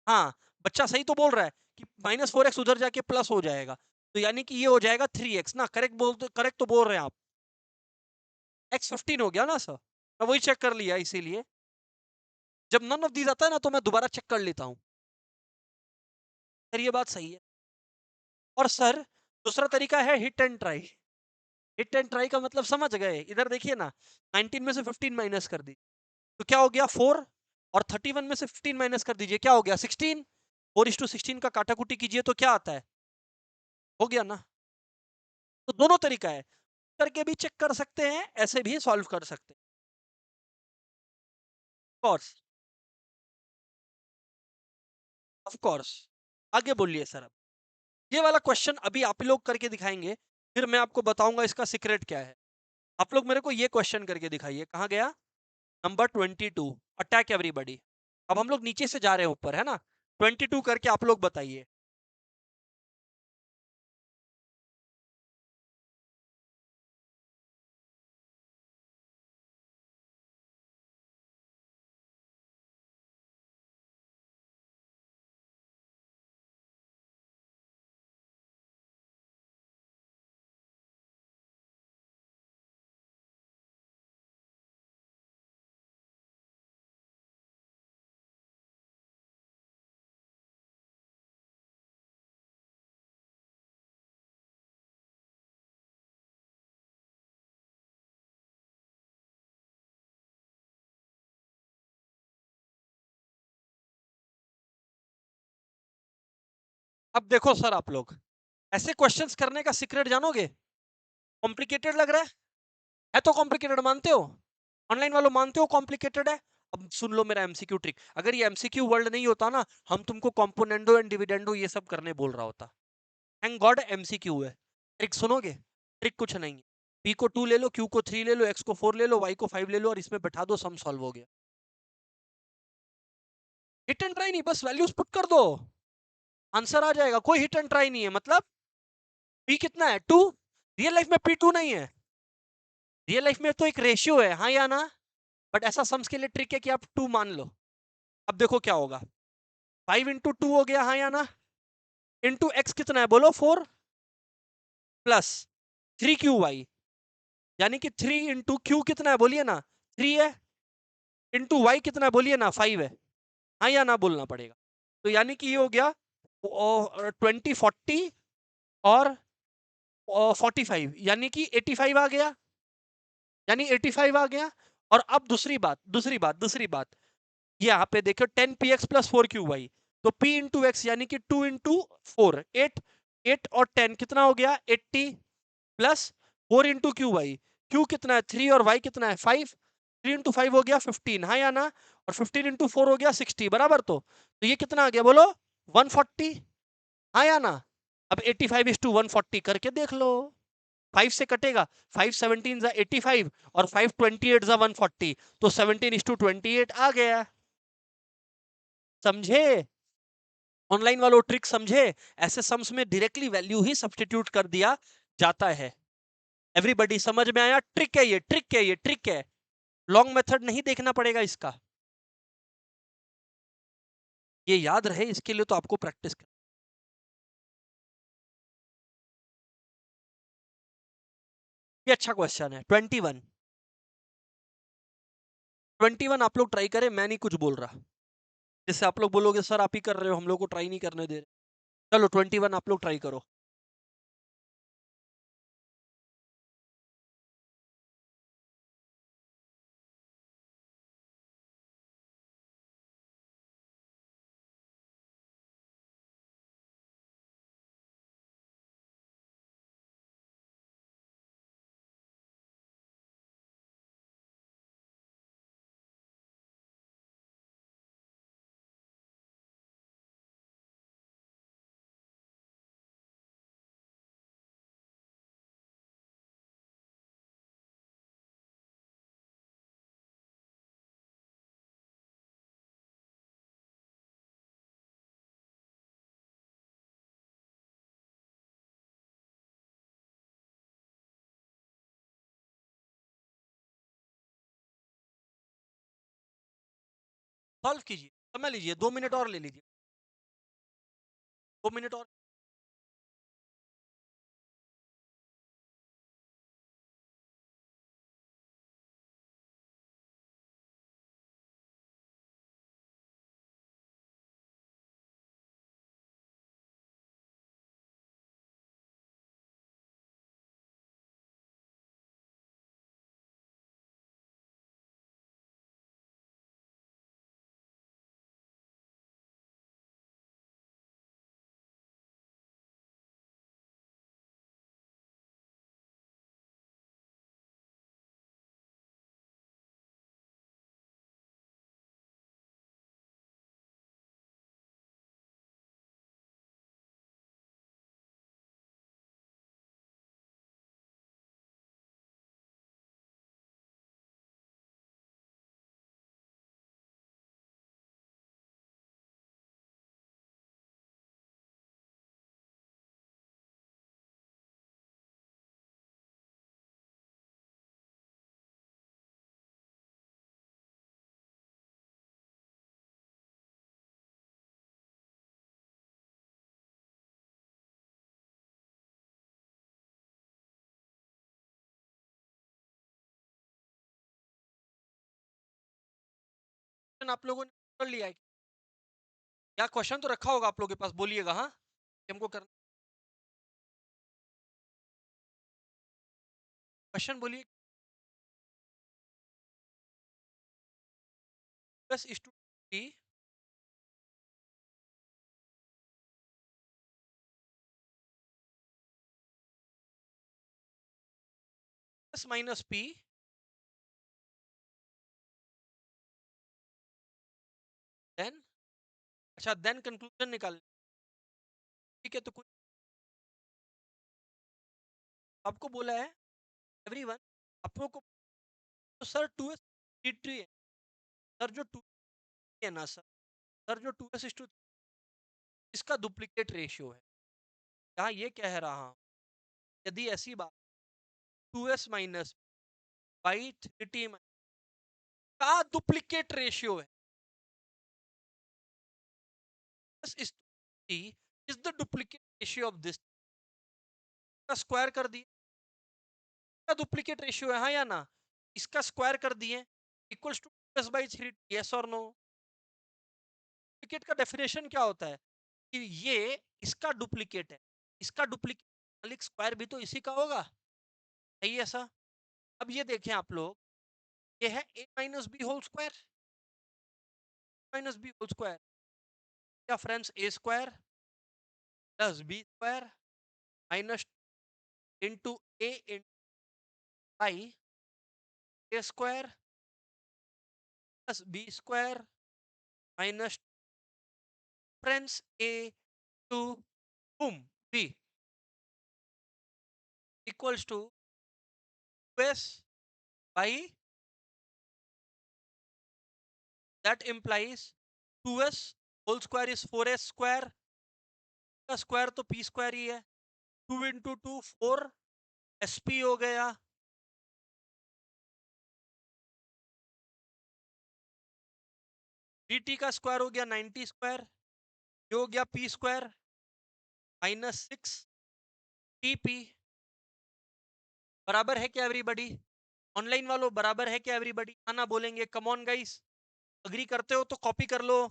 हाँ, बच्चा सही तो बोल रहा है कि -4x उधर जाके प्लस हो जाएगा, तो यानी कि ये हो जाएगा 3x ना। करेक्ट तो बोल रहे हैं आप। x 15 हो गया ना सर, मैं वही चेक कर लिया इसीलिए। जब नन ऑफ दीज आता है ना, तो मैं दोबारा चेक कर लेता हूँ। सर ये बात सही है। और सर दूसरा तरीका है hit and try. Hit and try का मतलब समझ गए? इधर देखिए ना, 19 में से 15 माइनस कर दी तो क्या हो गया 4, और 31 में से 15 माइनस कर दीजिए, क्या हो गया 16। 4:16 का काटाकुटी कीजिए तो क्या आता है? हो गया ना। तो दोनों तरीका है, करके भी चेक कर सकते हैं, ऐसे भी सॉल्व कर सकते हैं। Course, of course. आगे बोलिए सर। अब ये वाला क्वेश्चन अभी आप लोग करके दिखाएंगे, फिर मैं आपको बताऊंगा इसका सीक्रेट क्या है। आप लोग मेरे को ये क्वेश्चन करके दिखाइए। कहाँ गया? Number 22, attack everybody. अब हम लोग नीचे से जा रहे हैं ऊपर, है ना? 22 करके आप लोग बताइए। अब देखो सर, आप लोग ऐसे क्वेश्चंस करने का सीक्रेट जानोगे? कॉम्प्लिकेटेड लग रहा है तो कॉम्प्लिकेटेड मानते हो? ऑनलाइन वालों मानते हो कॉम्प्लिकेटेड है? अब सुन लो मेरा एमसीक्यू ट्रिक। अगर ये एमसीक्यू वर्ल्ड नहीं होता ना, हम तुमको कॉम्पोनेंडो एंड डिविडेंडो ये सब करने बोल रहा होता। थैंक गॉड एमसीक्यू है। ट्रिक सुनोगे? ट्रिक कुछ नहीं है। पी को 2 ले लो, क्यू को 3 ले लो, एक्स को 4 ले लो, वाई को 5 ले लो, और इसमें बैठा दो, सम सॉल्व हो गया। हिट एंड ट्राई नहीं, बस वैल्यूज पुट कर दो, आंसर आ जाएगा। कोई हिट एंड ट्राई नहीं है। मतलब पी कितना है? 2। रियल लाइफ में पी 2 नहीं है। रियल लाइफ में तो एक रेशियो है, हाँ या ना? बट ऐसा सम्स के लिए ट्रिक है कि आप 2 मान लो। अब देखो क्या होगा, 5 into 2 हो गया, हाँ या ना? इंटू एक्स कितना है बोलो? 4 प्लस 3QY, यानी कि 3 into Q कितना है बोलिए ना? 3 है। इंटू वाई कितना है बोलिए ना? 5 है। हाँ या ना बोलना पड़ेगा। तो यानी कि ये हो गया 20, 40 और 45, यानी कि 85 आ गया। यानी 85 आ गया। और अब दूसरी बात यहाँ पे देखो, 10px प्लस 4qy, तो p इंटू एक्स यानी कि 2 into 4, 8। 8 और 10 कितना हो गया? 80 प्लस 4 into qy। q कितना है? 3 और y कितना है? 5। 3 into 5 हो गया 15, हाँ या ना? और 15 into 4 हो गया 60, बराबर। तो ये कितना आ गया बोलो? 140, हाँ या ना? अब 85:140 करके देख लो। 5 से कटेगा, 5 17 = 85 और 5 28 = 140, तो 17:28 आ गया। समझे? ऑनलाइन वालों ट्रिक समझे? ऐसे सम्स में डायरेक्टली वैल्यू ही सब्स्टिट्यूट कर दिया जाता है। एवरीबॉडी समझ में आया? ट्रिक है ये, ट्रिक है ये, ट्रिक है। लॉन्ग मेथड नहीं देखना पड़ेगा इसका। ये याद रहे, इसके लिए तो आपको प्रैक्टिस कर। ये अच्छा क्वेश्चन है। 21 21 आप लोग ट्राई करें, मैं नहीं कुछ बोल रहा, जिससे आप लोग बोलोगे सर आप ही कर रहे हो, हम लोग को ट्राई नहीं करने दे रहे। चलो 21 आप लोग ट्राई करो। सॉल्व कीजिए, समय लीजिए, 2 मिनट और ले लीजिए, 2 मिनट और। आप लोगों ने कर लिया है क्या? क्वेश्चन तो रखा होगा आप लोगों के पास, बोलिएगा हाँ, हमको करना क्वेश्चन बोलिए। Plus student plus minus P, then, अच्छा देन कंक्लूजन निकाल, ठीक है। तो कुछ आपको बोला है एवरीवन, आप लोगों को तो सर 2s ट्री है, सर जो 2 है ना सर, सर जो 2s इसका डुप्लीकेट रेशियो है। यहाँ ये कह रहा हूँ, यदि ऐसी बात 2s माइनस बाई 3t का डुप्लीकेट रेशियो है, बस इस is the duplicate ratio of this का स्क्वायर कर दिए, का डुप्लीकेट रेशियो है हाँ या ना, इसका स्क्वायर कर दिए equals to s by 3, yes और नो। डुप्लीकेट का डेफिनेशन क्या होता है कि ये इसका डुप्लीकेट है, इसका डुप्लीकेट मालिक स्क्वायर भी तो इसी का होगा, सही है ऐसा। अब ये देखें आप लोग, ये है a minus B whole square, minus B whole square या friends a square plus B square minus into a in by a square plus B square minus friends a two boom b equals to 2s by, that implies 2s whole square is 4s square का square तो p square ही है, 2 into 2 4 sp हो गया, dt का square हो गया 90 square, ये हो गया p स्क्वायर माइनस 6 pp, बराबर है क्या एवरीबॉडी? ऑनलाइन वालों बराबर है क्या एवरीबॉडी? हाँ ना बोलेंगे, कम ऑन गाइस। अग्री करते हो तो कॉपी कर लो,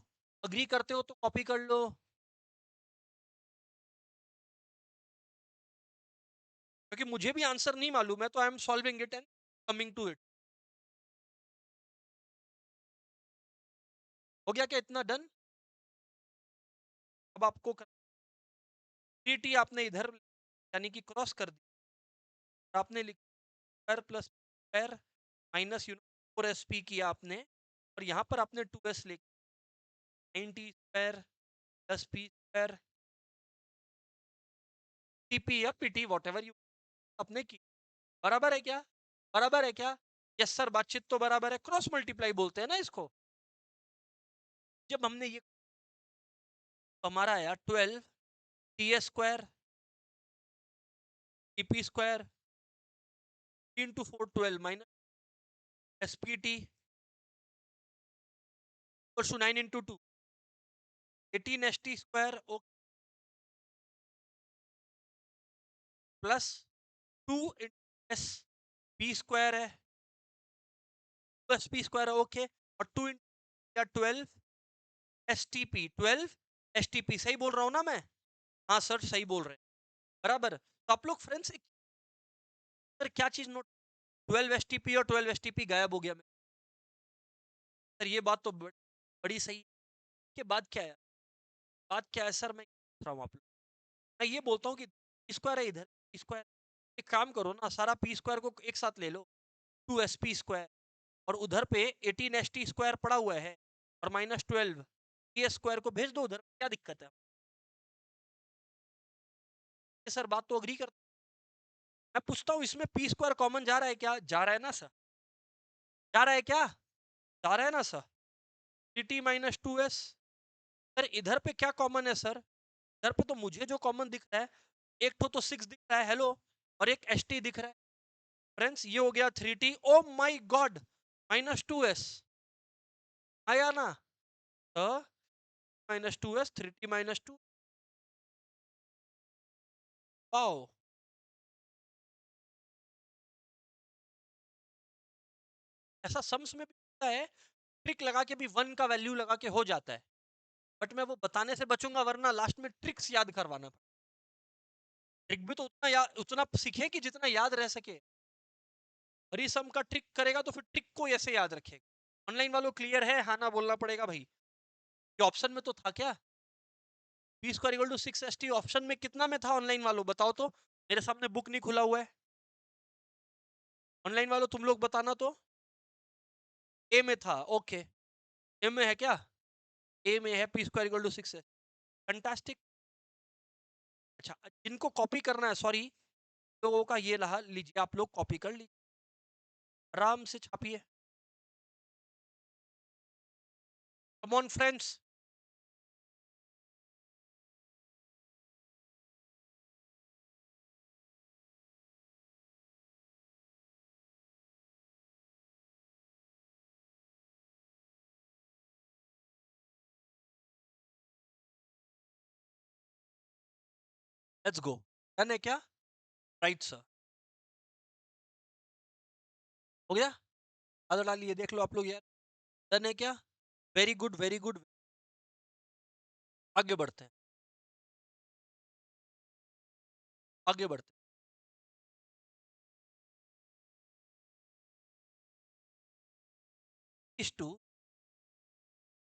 अग्री करते हो तो कॉपी कर लो। क्योंकि मुझे भी आंसर नहीं मालूम है, तो I am solving it and coming to it. हो गया क्या इतना? डन। अब आपको टी टी आपने इधर यानी कि क्रॉस कर दी, और आपने लिखा square plus square minus four S P किया आपने, और यहाँ पर आपने टू एस लिखा, nine T square plus P square T P या P T whatever you अपने की। बराबर है क्या? बराबर है क्या? यस सर, बातचीत तो बराबर है। क्रॉस मल्टीप्लाई बोलते हैं ना इसको। जब हमने ये हमारा आया 12 T S square T P square into 4 12 minus S P T और 9 into 2 18 S T square plus 2 S P square है, प्लस पी स्क्वायर है, ओके। और 2 या 12 S T P, 12 S T P, सही बोल रहा हूँ ना मैं? हाँ सर सही बोल रहे हैं, बराबर। तो आप लोग फ्रेंड्स सर क्या चीज नोट, 12 एस टी पी और 12 एस टी पी गायब हो गया सर, ये बात तो बड़ी सही है। कि बात क्या है? बात क्या है सर, मैं पूछ रहा हूँ आप लोग। मैं ये बोलता हूँ कि स्क्वायर है इधर, स्क्वायर, एक काम करो ना, सारा पी स्क्वायर को एक साथ ले लो, 2 एस पी स्क्वायर, और उधर पे 18 एस टी स्क्वायर पड़ा हुआ है, और माइनस 12 टी स्क्वायर को भेज दो उधर, क्या दिक्कत है? सर बात तो अग्री कर, मैं पूछता हूँ इसमें पी स्क्वायर कॉमन जा रहा है क्या? जा रहा है ना सर? जा रहा है क्या? जा रहा है ना sir? T T minus two S. Sir इधर पे क्या कॉमन है सर? इधर पे तो मुझे जो कॉमन दिख रहा है, एक तो 6 दिख रहा है, हेलो, और एक एस टी दिख रहा है। फ्रेंड्स ये हो गया 3t, ओ माई गॉड, माइनस टू एस आया ना? तो minus two S, 3t-2, wow. ऐसा सम्स में भी होता है, ट्रिक लगा के भी वन का वैल्यू लगा के हो जाता है, बट मैं वो बताने से बचूंगा, वरना लास्ट में ट्रिक्स याद करवाना। ट्रिक भी तो उतना सीखे कि जितना याद रह सके। और सम का ट्रिक करेगा तो फिर ट्रिक को ऐसे याद रखेगा। ऑनलाइन वालों क्लियर है? हाँ ना बोलना पड़ेगा भाई। ये ऑप्शन में तो था क्या? P square equal to 6st option में कितना में था ऑनलाइन वालों, बताओ तो। मेरे सामने बुक नहीं खुला हुआ है। ऑनलाइन वालों तुम लोग बताना तो। ए में था, ओके। ए में है क्या? ए में है पी स्क्वायर इक्वल टू 6 है, फैंटास्टिक। अच्छा, जिनको कॉपी करना है, सॉरी, लोगों का ये रहा, लीजिए आप लोग कॉपी कर लीजिए, आराम से छापिए। Come on friends, let's go. Done है क्या? राइट सर, हो गया। आधा डालिए, देख लो आप लोग यार। डन है क्या? Very good very good. आगे बढ़ते हैं, आगे बढ़ते हैं। इस टू,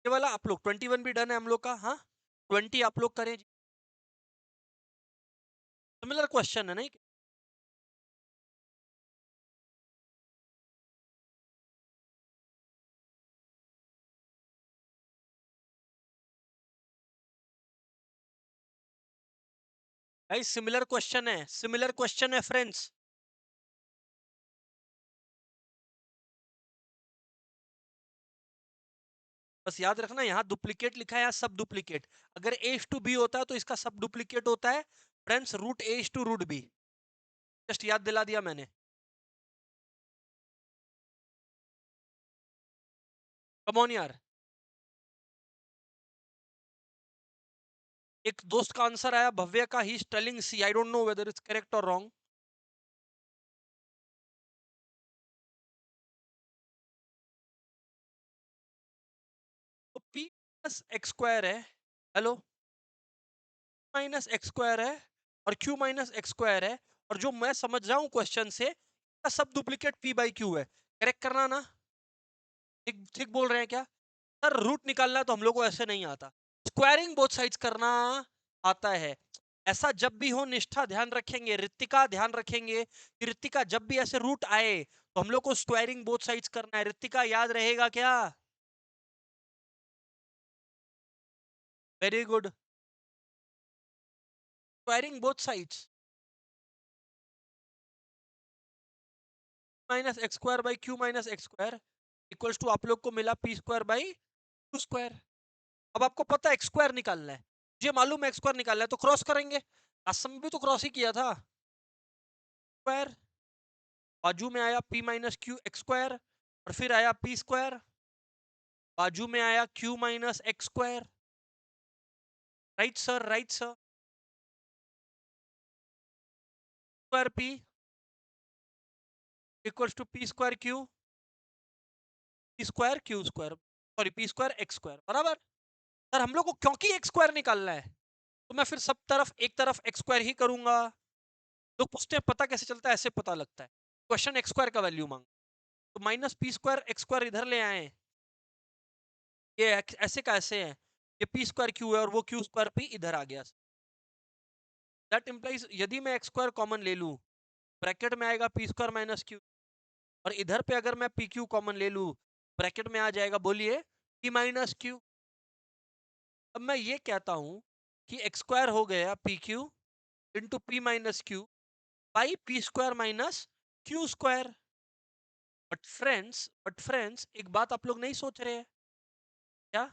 ये वाला आप लोग 21 भी डन है हम लोग का, हाँ। 20 आप लोग करें, सिमिलर क्वेश्चन है नहीं? भाई सिमिलर क्वेश्चन है, सिमिलर क्वेश्चन है फ्रेंड्स। बस याद रखना, यहाँ डुप्लीकेट लिखा है, यहाँ सब डुप्लीकेट। अगर ए इज टू बी होता है तो इसका सब डुप्लीकेट होता है friends, root A is to root B. Just याद दिला दिया मैंने। कम ऑन यार। एक दोस्त का आंसर आया भव्य का, he is telling C, I don't know whether it's correct और रॉन्ग। प्लस एक्स स्क्वायर है, हेलो, माइनस एक्स स्क्वायर है और क्यू माइनस एक्स स्क्वायर है, और जो मैं समझ रहा हूँ क्वेश्चन से सब डुप्लीकेट पी बाई क्यू है। करेक्ट करना ना, ठीक ठीक बोल रहे हैं क्या सर? रूट निकालना तो हम लोग को ऐसे नहीं आता, स्क्वायरिंग बोथ साइड्स करना आता है। ऐसा जब भी हो निष्ठा ध्यान रखेंगे, रित्तिका ध्यान रखेंगे कि रित्तिका जब भी ऐसे रूट आए तो हम लोग को स्क्वायरिंग बोथ साइड्स करना है। रित्तिका याद रहेगा क्या? Very good. Squaring both sides, minus X square by Q minus X square equals to आप लोग को मिला P square by Q square. अब आपको पता है एक्स स्क्वायर निकालना है, मुझे मालूम है एक्स स्क्वायर निकालना है, तो क्रॉस करेंगे। लास्ट समय भी तो क्रॉस ही किया था। स्क्वायर बाजू में आया P minus Q X square, और फिर आया पी स्क्वायर, बाजू में आया Q minus X square. Right sir, right sir. Square P equals to P square Q, P square Q square, sorry P square X square बराबर। Sir हम लोग को क्योंकि एक्स स्क्वायर निकालना है तो मैं फिर सब तरफ एक तरफ एक्स स्क्वायर ही करूंगा। लोग पूछते हैं पता कैसे चलता है, ऐसे पता लगता है। क्वेश्चन एक्स स्क्वायर का वैल्यू मांग, तो minus P square X square इधर ले आए, ये ऐसे का ऐसे है, ये पी स्क्वायर क्यू है और वो क्यू स्क्वायर पी इधर आ गया। दैट इंप्लाइज यदि मैं एक्स स्क्वायर कॉमन ले लूं, ब्रैकेट में आएगा पी स्क्वायर माइनस क्यू, और इधर पे अगर मैं पी क्यू कॉमन ले लूं, ब्रैकेट में आ जाएगा, बोलिए, पी माइनस क्यू। अब मैं ये कहता हूं कि एक्स स्क्वायर हो गया P Q into P minus Q by P square minus Q square. But friends एक बात आप लोग नहीं सोच रहे हैं क्या,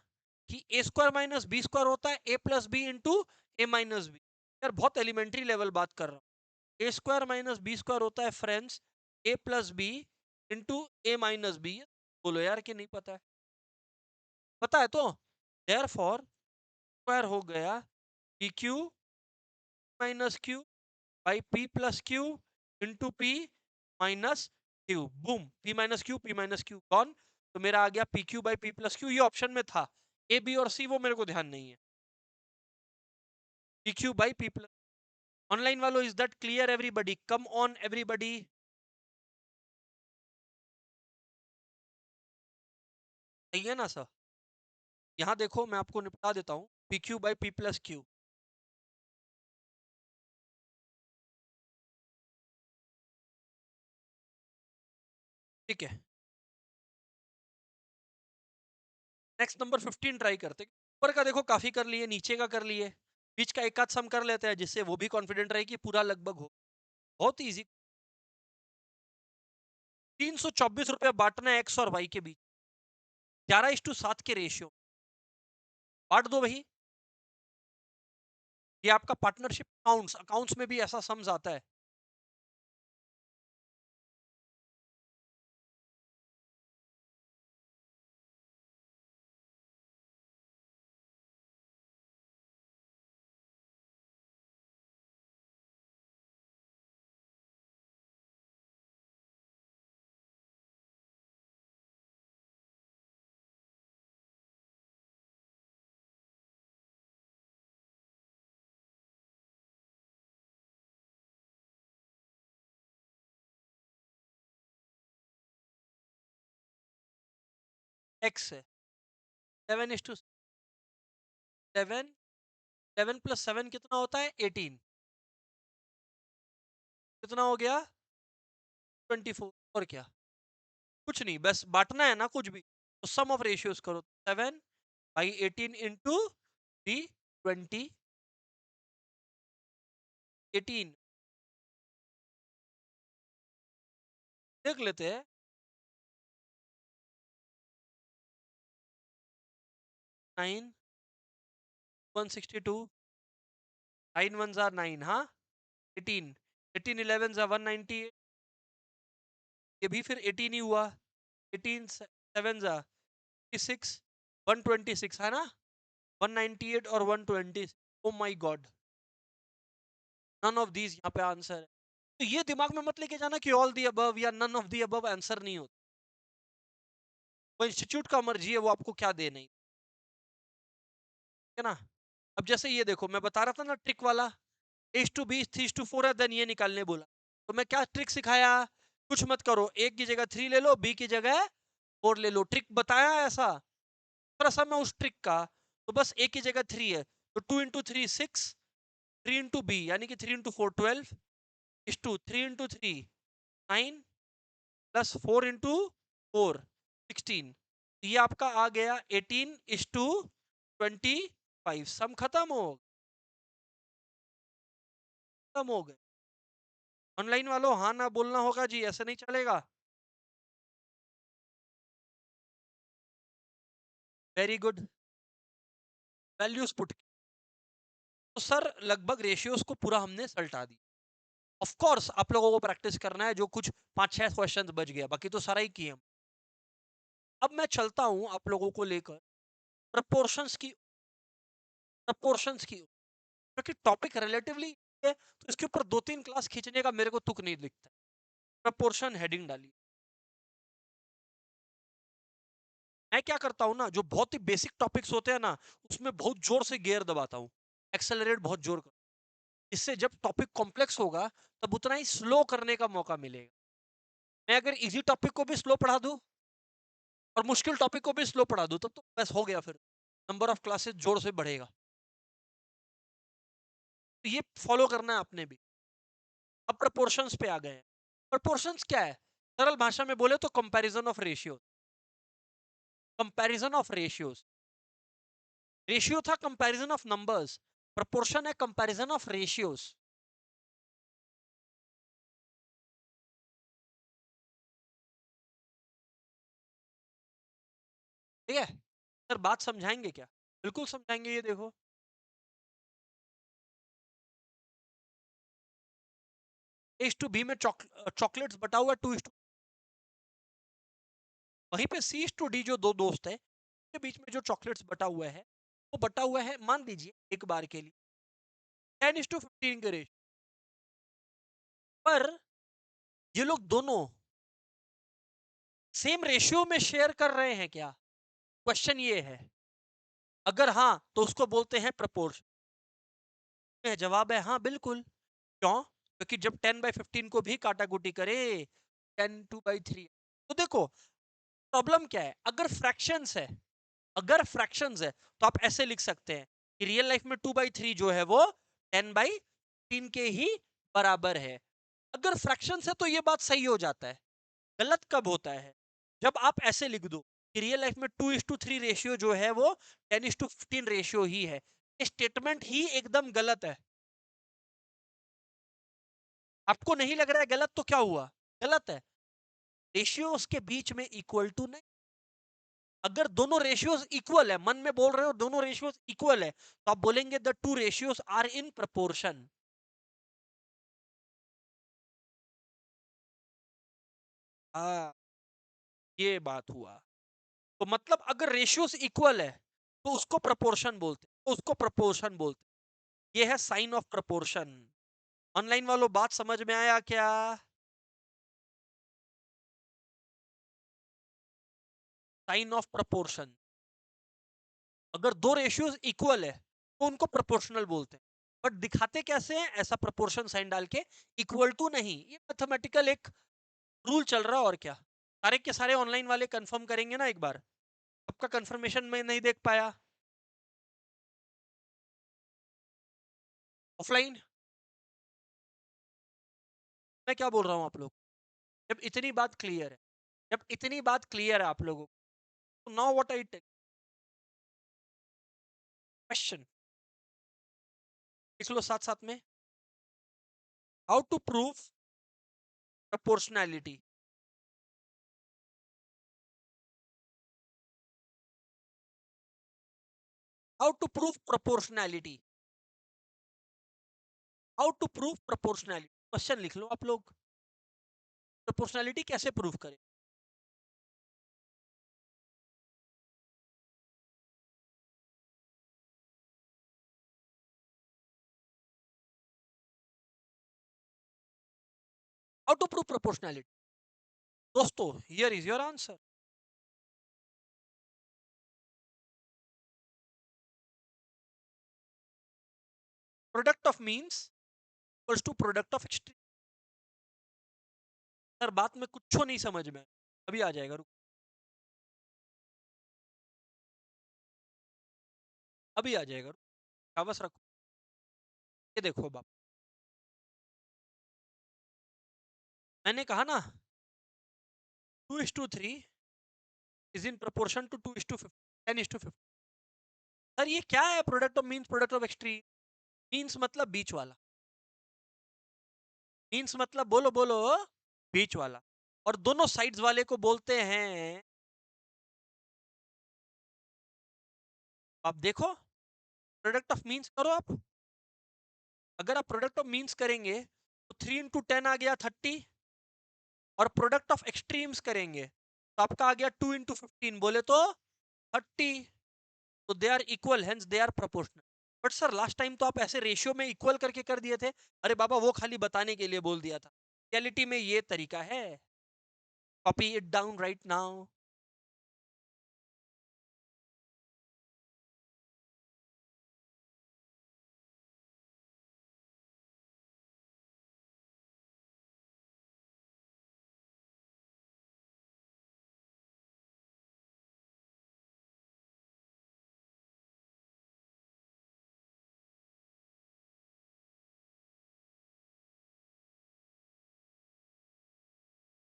कि ए स्क्वायर माइनस बी स्क्वायर होता है ए प्लस बी इंटू ए माइनस बी। यार बहुत एलिमेंट्री लेवल बात कर रहा हूँ। ए स्क्वायर माइनस बी स्क्वायर होता है फ्रेंड्स ए प्लस बी इंटू ए माइनस बी। बोलो यार कि नहीं पता है? पता है तो देयर फॉर स्क्वायर हो गया P Q minus Q by P plus Q into P minus Q. Boom, P minus Q कौन, तो मेरा आ गया P Q by P plus Q. ये ऑप्शन में था, ए बी और सी वो मेरे को ध्यान नहीं है। P Q by P plus. Online वालों, is that clear everybody? Come on everybody. सही है ना सर? यहाँ देखो मैं आपको निपटा देता हूँ, P Q by P plus Q. ठीक है, नेक्स्ट नंबर 15 ट्राई करते। ऊपर का देखो काफी कर लिए, नीचे का कर लिए, बीच का एक आध सम कर लेते हैं जिससे वो भी कॉन्फिडेंट रहे कि पूरा लगभग हो। बहुत इजी। 324 रुपया बांटना है एक्स और वाई के बीच, 11:7 के रेशियो। बांट दो भाई। ये आपका पार्टनरशिप अकाउंट्स, अकाउंट्स में भी ऐसा सम्स आता है। एक्स है 7:7। 7 + 7 कितना होता है? 18। कितना हो गया? 24। और क्या, कुछ नहीं, बस बांटना है ना कुछ भी, तो सम ऑफ रेशियोज करो। 7/18 इंटू दी 20, 18। देख लेते हैं। 9, 162, 9 1 जार 9, हाँ। 18, 18 11 जार 198, ये भी फिर 18 ही हुआ। 18 7 जार 6, 126 है ना, 198 और 120। Oh my god, none of these यहाँ पे आंसर है। तो ये दिमाग में मत लेके जाना कि ऑल दी अबव या none of the above answer नहीं होता। वो इंस्टीट्यूट का मर्जी है, वो आपको क्या दे नहीं। है ना? अब जैसे ये देखो मैं बता रहा था ना ट्रिक वाला, A:B 3:4 है, देन ये निकालने बोला। तो मैं क्या ट्रिक सिखाया? कुछ मत करो, A की जगह 3 ले लो, B की जगह 4 ले लो। ट्रिक बताया ऐसा? थोड़ा-सा मैं उस ट्रिक का, तो बस A की जगह 3 है, तो 2 into 3 6, 3 into B यानी कि 3 into 4 12 is to 3 into 3 9 plus 4 into 4 16। ये आपका आ गया 18 is to 25। सम खत्म हो गए। ऑनलाइन वालों हाँ ना बोलना होगा जी, ऐसे नहीं चलेगा। Very good. वैल्यूज पुट, तो सर लगभग रेशियोज को पूरा हमने सल्टा दी। ऑफ कोर्स आप लोगों को प्रैक्टिस करना है, जो कुछ 5-6 क्वेश्चंस बच गया, बाकी तो सारा ही किए हम। अब मैं चलता हूं आप लोगों को लेकर प्रपोर्शंस की, क्योंकि टॉपिक रिलेटिवली है, तो इसके ऊपर 2-3 क्लास खींचने का मेरे को तुक नहीं दिखता। प्रपोर्शन हेडिंग डाली। मैं क्या करता हूँ ना, जो बहुत ही बेसिक टॉपिक्स होते हैं ना, उसमें बहुत जोर से गियर दबाता हूँ, एक्सेलरेट बहुत जोर कर, इससे जब टॉपिक कॉम्प्लेक्स होगा तब उतना ही स्लो करने का मौका मिलेगा। मैं अगर इजी टॉपिक को भी स्लो पढ़ा दूं और मुश्किल टॉपिक को भी स्लो पढ़ा दूं, तब तो बस हो गया, फिर नंबर ऑफ क्लासेस जोर से बढ़ेगा। तो ये फॉलो करना है आपने भी। अब प्रपोर्शंस पे आ गए हैं। प्रपोर्शंस क्या है? सरल भाषा में बोले तो comparison of ratio. Comparison of ratios. Ratio था कंपैरिजन ऑफ नंबर्स, प्रपोर्शन है कंपैरिजन ऑफ रेशियोज। ठीक है सर, बात समझाएंगे क्या? बिल्कुल समझाएंगे। ये देखो, A:B में चॉकलेट्स बटा हुआ 2:, वहीं पे C:D जो दो दोस्त है के बीच में जो चॉकलेट्स बटा हुआ है, वो बटा हुआ है, मान लीजिए एक बार के लिए 10:15 के रेशियो पर। ये लोग दोनों सेम रेशियो में शेयर कर रहे हैं क्या? क्वेश्चन ये है। अगर हाँ तो उसको बोलते हैं प्रपोर्शन। जवाब है हाँ, बिल्कुल। क्यों? क्योंकि जब 10/15 को भी काटा कुटी करे 10 2/3। तो देखो प्रॉब्लम क्या है, अगर फ्रैक्शंस है, तो आप ऐसे लिख सकते हैं कि रियल लाइफ में 2/3 जो है वो 10/3 के ही बराबर है। अगर फ्रैक्शन है तो ये बात सही हो जाता है। गलत कब होता है? जब आप ऐसे लिख दो कि रियल लाइफ में 2:3 रेशियो जो है वो 10:15 रेशियो ही है। स्टेटमेंट ही एकदम गलत है। आपको नहीं लग रहा है गलत, तो क्या हुआ? गलत है। रेशियोज के बीच में इक्वल टू नहीं। अगर दोनों रेशियोज इक्वल है, मन में बोल रहे हो दोनों रेशियोज इक्वल है, तो आप बोलेंगे the two ratios are in proportion. हाँ, ये बात हुआ। तो मतलब अगर रेशियोज इक्वल है तो उसको प्रपोर्शन बोलते हैं, ये है साइन ऑफ प्रपोर्शन। ऑनलाइन वालों बात समझ में आया क्या? Sign of proportion. अगर दो रेशियोज इक्वल है तो उनको प्रोपोर्शनल बोलते हैं, बट दिखाते कैसे हैं? ऐसा प्रोपोर्शन साइन डाल के, इक्वल टू नहीं। ये मैथमेटिकल एक रूल चल रहा है, और क्या। सारे के सारे ऑनलाइन वाले कंफर्म करेंगे ना एक बार। आपका कंफर्मेशन में नहीं देख पाया। ऑफलाइन मैं क्या बोल रहा हूँ आप लोग, जब इतनी बात क्लियर है, आप लोगों को, तो now what I take question, लिख लो साथ साथ में। How to prove proportionality. How to prove proportionality. How to prove proportionality, question लिख लो आप लोग। प्रोपोर्शनैलिटी कैसे प्रूव करें? How to prove proportionality. दोस्तों here is your answer. Product of means equals to product of extreme. Sir बात में कुछ नहीं समझ में, अभी आ जाएगा, रुक, अभी आ जाएगा, रुक, कागज रखो। ये देखो बाप, मैंने कहा ना 2:3 is in proportion to 2:50, 10:50। Sir ये क्या है product of means product of extreme? Means मतलब बीच वाला, मीन्स मतलब बोलो बोलो, बीच वाला। और दोनों साइड्स वाले को बोलते हैं, आप देखो, प्रोडक्ट ऑफ मीन्स करो आप। अगर आप प्रोडक्ट ऑफ मीन्स करेंगे तो 3 into 10 आ गया 30, और प्रोडक्ट ऑफ एक्सट्रीम्स करेंगे तो आपका आ गया 2 into 15, बोले तो 30। तो they are equal, hence they are proportional. But sir last time तो आप ऐसे रेशियो में इक्वल करके कर दिए थे। अरे बाबा वो खाली बताने के लिए बोल दिया था, रियलिटी में ये तरीका है। Copy it down right now.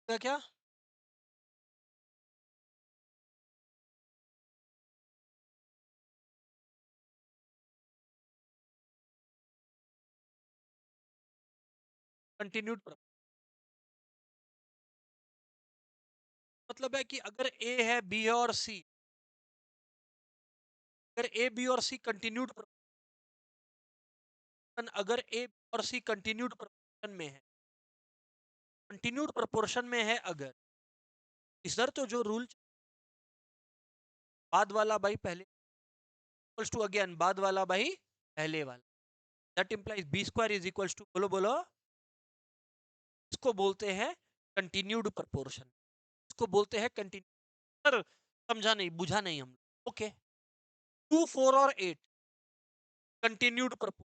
क्या? कंटिन्यूड मतलब है कि अगर ए है, बी है और सी, अगर ए बी और सी कंटिन्यूड, अगर ए और सी कंटिन्यूड प्रोपोर्शन में है, कंटिन्यूड प्रोपोर्शन में है अगर, इधर तो जो रूल बाद वाला भाई पहले इक्वल्स टू अगेन बाद वाला भाई पहले वाला, that implies B square is equals to, बोलो बोलो, इसको बोलते हैं कंटिन्यूड प्रोपोर्शन, इसको बोलते हैं कंटिन्यू। सर समझा नहीं, बुझा नहीं हम लोग, ओके। 2, 4 और 8 कंटिन्यूड प्रोपोर्शन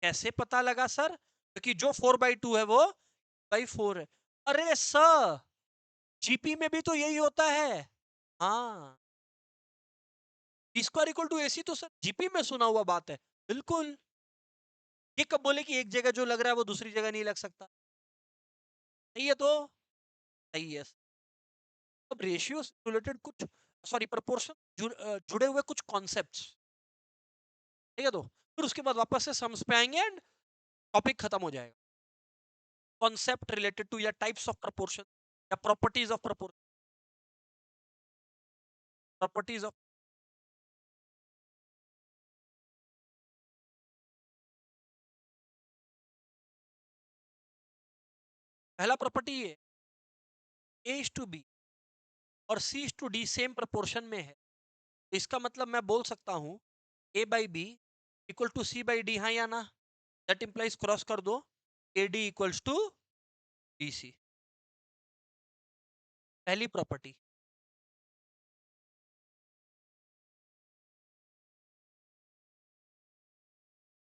कैसे पता लगा सर? क्योंकि जो 4/2 है वो बाई 4 है। अरे सर जीपी में भी तो यही होता है। हाँ, B square equal to AC तो सर जीपी में सुना हुआ बात है, बिल्कुल। ये कब बोले कि एक जगह जो लग रहा है वो दूसरी जगह नहीं लग सकता? सही है तो, सही है। अब रेशियो से रिलेटेड कुछ, सॉरी प्रोपोर्शन जुड़े हुए कुछ कॉन्सेप्ट्स, ठीक है, तो फिर उसके बाद वापस से सम्स पे आएंगे एंड टॉपिक खत्म हो जाएगा। कॉन्सेप्ट रिलेटेड टू या टाइप्स ऑफ प्रोपोर्शन या properties of proportion, properties of, पहला प्रॉपर्टी ये ए इज टू बी और C is to D same proportion में है, इसका मतलब मैं बोल सकता हूँ A by B equal to C by D, हाँ या ना? दैट इंप्लाइज क्रॉस कर दो, A D equals to D C, पहली प्रॉपर्टी।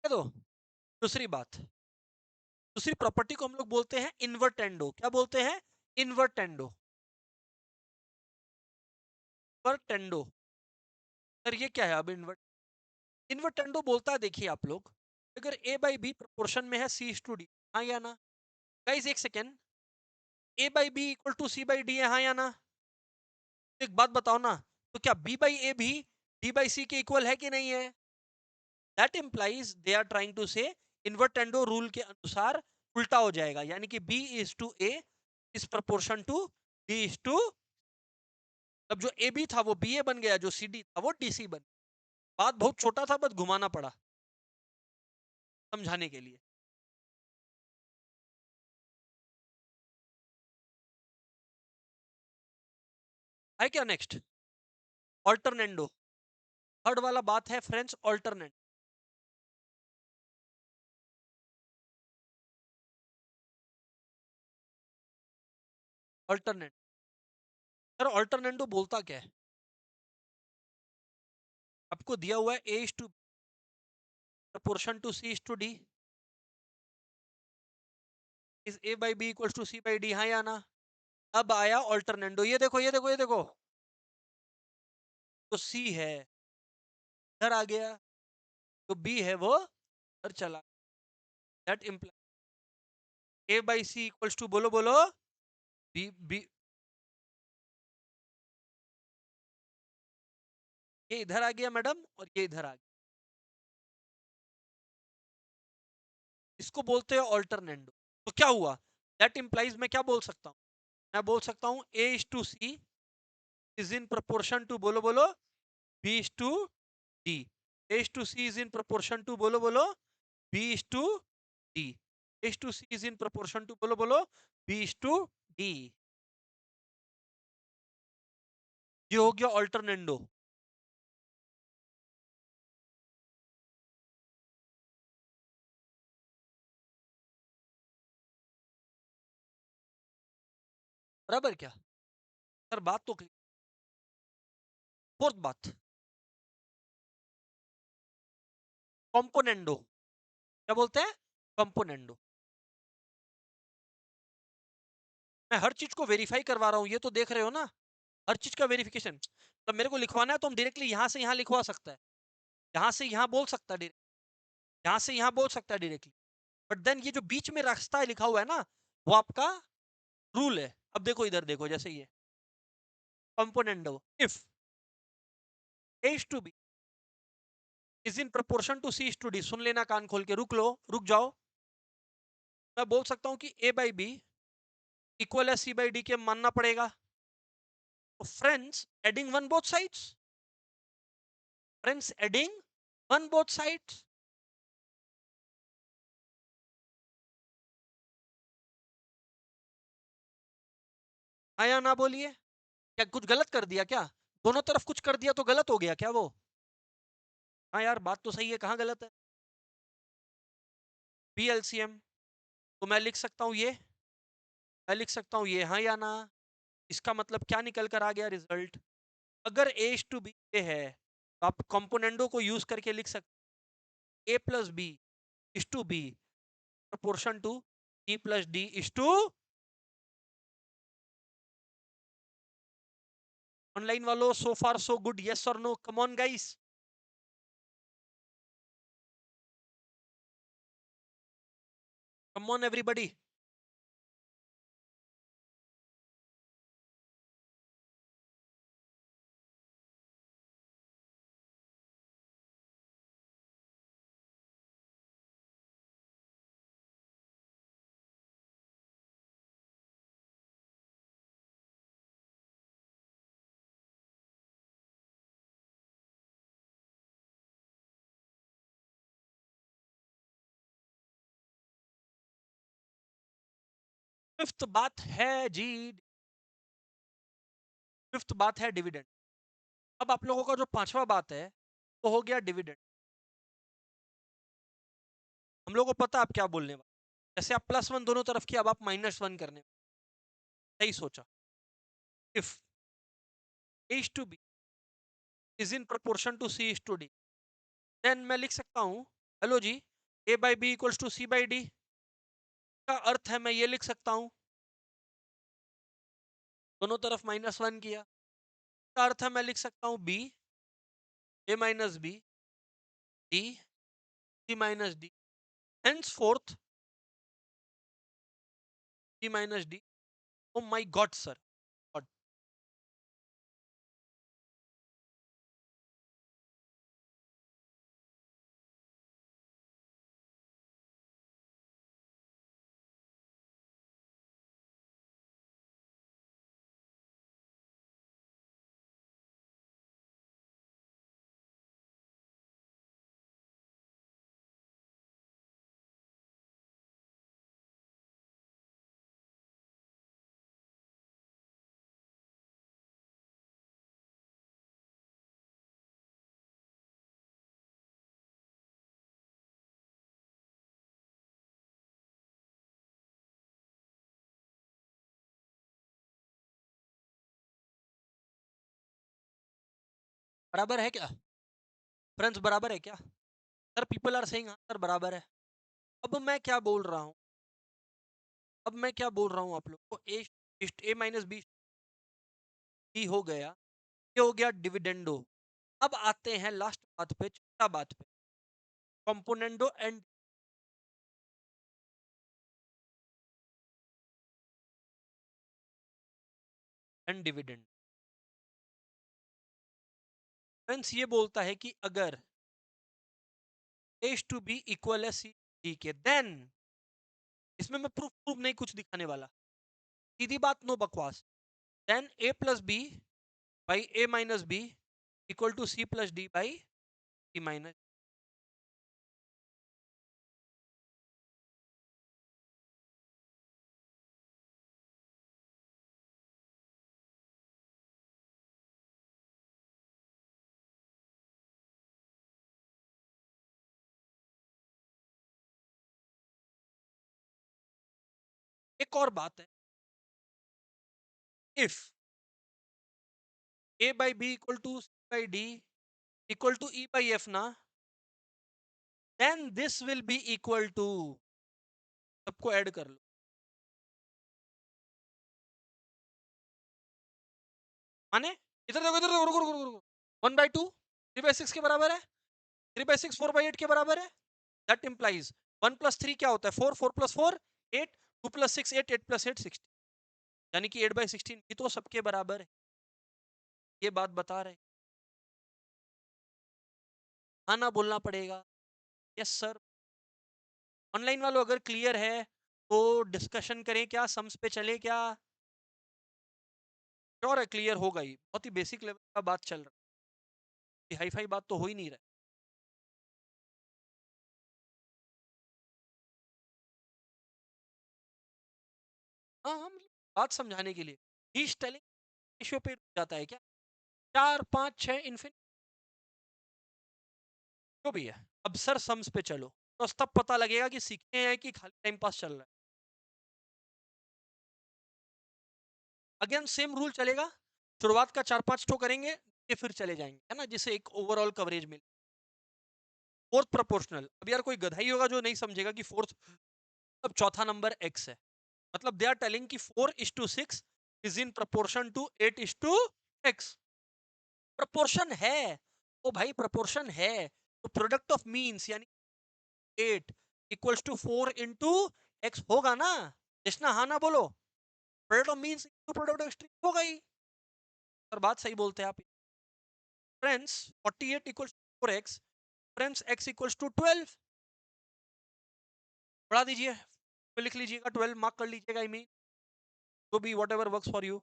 तो दूसरी बात, दूसरी प्रॉपर्टी को हम लोग बोलते हैं इन्वर्टेंडो। क्या बोलते हैं? Invertendo, invertendo. सर ये क्या है अब इन्वर्टेंडो बोलता है, देखिए आप लोग, अगर ए बाई बी प्रोपोर्शन में है सी इज टू डी, हाँ या ना? गाइस एक second, A by B equal to C by D है, हाँ या ना? तो एक बात बताओ ना, तो क्या बी बाई ए भी डी बाई सी के इक्वल है कि नहीं है? That implies they are trying to say invertendo rule के अनुसार उल्टा हो जाएगा, यानी कि B is to A is proportion to D is to, तब जो ए बी था वो बी ए बन गया, जो सी डी था वो डी सी बन गया। बात बहुत छोटा था, बस घुमाना पड़ा समझाने के लिए। है क्या नेक्स्ट? ऑल्टरनेंडो, थर्ड वाला बात है friends, alternate, alternate. Sir alternendo बोलता क्या है? आपको दिया हुआ है A is to, proportion to C is to D? Is A by B equals to C by D? हाँ या ना? अब आया ऑल्टरनेंडो, ये देखो ये देखो ये देखो, तो C है इधर आ गया, तो B है वो इधर चला, that imply A by C equals to, बोलो बोलो, B B, ये इधर आ गया मैडम और ये इधर आ गया, इसको बोलते हैं ऑल्टरनेंडो। तो क्या हुआ, दैट इम्प्लाइज मैं क्या बोल सकता हूँ, मैं बोल सकता हूँ A is to C is in proportion to, बोलो बोलो, B is to D. A is to C is in proportion to, बोलो बोलो, B is to D. A is to C is in proportion to, बोलो बोलो, B is to D. ये हो गया ऑल्टरनेंडो। बराबर क्या सर, बात तो क्लियर। फोर्थ बात, कॉम्पोनेंडो, क्या बोलते हैं, कॉम्पोनेंडो। मैं हर चीज को वेरीफाई करवा रहा हूँ, ये तो देख रहे हो ना, हर चीज का वेरिफिकेशन। तो मेरे को लिखवाना है तो हम डायरेक्टली यहाँ से यहाँ लिखवा सकता है, यहाँ से यहाँ बोल सकता है डायरेक्ट, यहाँ से यहाँ बोल सकता है डायरेक्टली। बट देन ये जो बीच में रास्ता है लिखा हुआ है ना, वो आपका रूल है। अब देखो इधर देखो, जैसे ये componendo, if A is to B is in proportion to C is to D, सुन लेना कान खोल के, रुक लो, रुक जाओ। मैं बोल सकता हूं कि A by B इक्वल है C by D के, मानना पड़ेगा। तो friends adding one both sides, friends adding one both sides, आया ना बोलिए, क्या कुछ गलत कर दिया क्या, दोनों तरफ कुछ कर दिया तो गलत हो गया क्या वो? हाँ यार बात तो सही है, कहाँ गलत है? बी एलसीएम, तो मैं लिख सकता हूँ ये, मैं लिख सकता हूँ ये, हाँ या ना? इसका मतलब क्या निकल कर आ गया रिजल्ट, अगर A is to B है तो आप कंपोनेंडो को यूज करके लिख सकते A plus B is to B proportion to C plus D is to, online वालों so far so good, yes और no, come on guys, come on everybody. Fifth बात है जी, फिफ्थ बात है डिविडेंड। अब आप लोगों का जो पांचवा बात है वो हो गया डिविडेंड। हम लोगों को पता आप क्या बोलने वाले, जैसे आप प्लस वन दोनों तरफ किया, अब आप माइनस वन करने, सही सोचा। If A is to B is in proportion to C is to D, then मैं लिख सकता हूं, हेलो जी, A by B equals to C by D का अर्थ है, मैं ये लिख सकता हूं, दोनों तरफ माइनस वन किया, का अर्थ है मैं लिख सकता हूं B A minus B D C minus D, henceforth C minus D। Oh my God sir, God। बराबर है क्या फ्रेंड्स, बराबर है क्या? सर पीपल आर सेइंग हाँ सर बराबर है। अब मैं क्या बोल रहा हूँ, आप लोग को ए माइनस बी हो गया, ये हो गया डिविडेंडो। अब आते हैं लास्ट बात पे, छोटा बात पे, कंपोनेंडो एंड डिविडेंड। फ्रेंड्स ये बोलता है कि अगर a टू बी इक्वल है सी डी के, देन इसमें मैं प्रूफ प्रूफ नहीं कुछ दिखाने वाला, सीधी बात, नो बकवास। Then a plus B by a minus B equal to c plus D by c minus. एक और बात है, if a by B equal to c by D equal to e by f ना, then this will be equal to, सबको add कर लो, माने इधर देखो, इधर देखो, रुको रुको रुको, 1/2 3/6 के बराबर है, 3/6 4/8 के बराबर है। दैट इंप्लाइज 1 प्लस 3 क्या होता है, 4, 4 प्लस 4 8, 2 प्लस 6 8, 8 प्लस 8 16, यानी कि 8/16 भी तो सबके बराबर है। ये बात बता रहे, हाँ ना बोलना पड़ेगा, यस सर। ऑनलाइन वालों अगर क्लियर है तो डिस्कशन करें क्या, सम्स पे चले क्या? श्योर है क्लियर होगा ही, बहुत ही बेसिक लेवल का बात चल रहा है, हाई फाई बात तो हो ही नहीं रहा। हाँ हम बात समझाने के लिए, ही टेलिंग रेशियो पे जाता है क्या, 4 5 6 इन्फिनिटी जो भी है। अब सर सम्स पे चलो, तो तब पता लगेगा कि सीखने हैं कि खाली टाइम पास चल रहा है। अगेन सेम रूल चलेगा, शुरुआत का 4 5 ठो करेंगे, ये फिर चले जाएंगे, है ना, जिससे एक ओवरऑल कवरेज मिले। फोर्थ प्रोपोर्शनल, अब यार कोई गधा ही होगा जो नहीं समझेगा कि फोर्थ, अब चौथा नंबर एक्स है, मतलब दे आर टेलिंग कि 4:6 is in proportion to 8:x। Proportion है, ओ भाई प्रपोर्शन है, तो प्रोडक्ट ऑफ मीन्स यानी 8 इक्वल्स टू 4 इंटू एक्स होगा ना, कृष्णा हाँ ना बोलो, product of means into product of string होगा ही। और बात सही बोलते हैं आप। Friends 48 equals to 4x, friends x equals to 12, बढ़ा दीजिए, तो लिख लीजिएगा 12, मार्क कर लीजिएगा, I mean to be whatever works for you.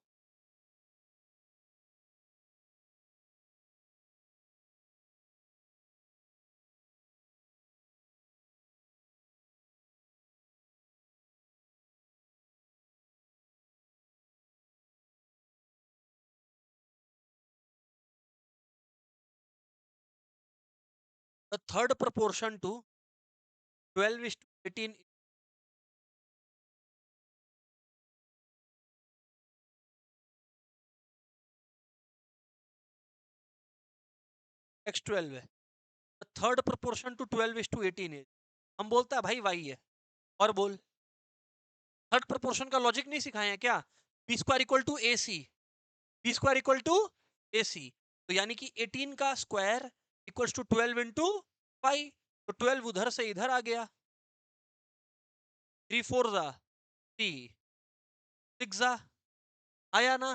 The third proportion to 12:18 x12 है, थर्ड प्रोपोर्शन टू 12:18 है, हम बोलता है भाई वाई है। और बोल, थर्ड प्रोपोर्शन का लॉजिक नहीं सिखाए हैं क्या, B square equal to A C, B square equal to A C, तो यानी कि 18 का square equals to 12 into Y, तो 12 उधर से इधर आ गया, 3 4 जा 3, 6 जा आया ना,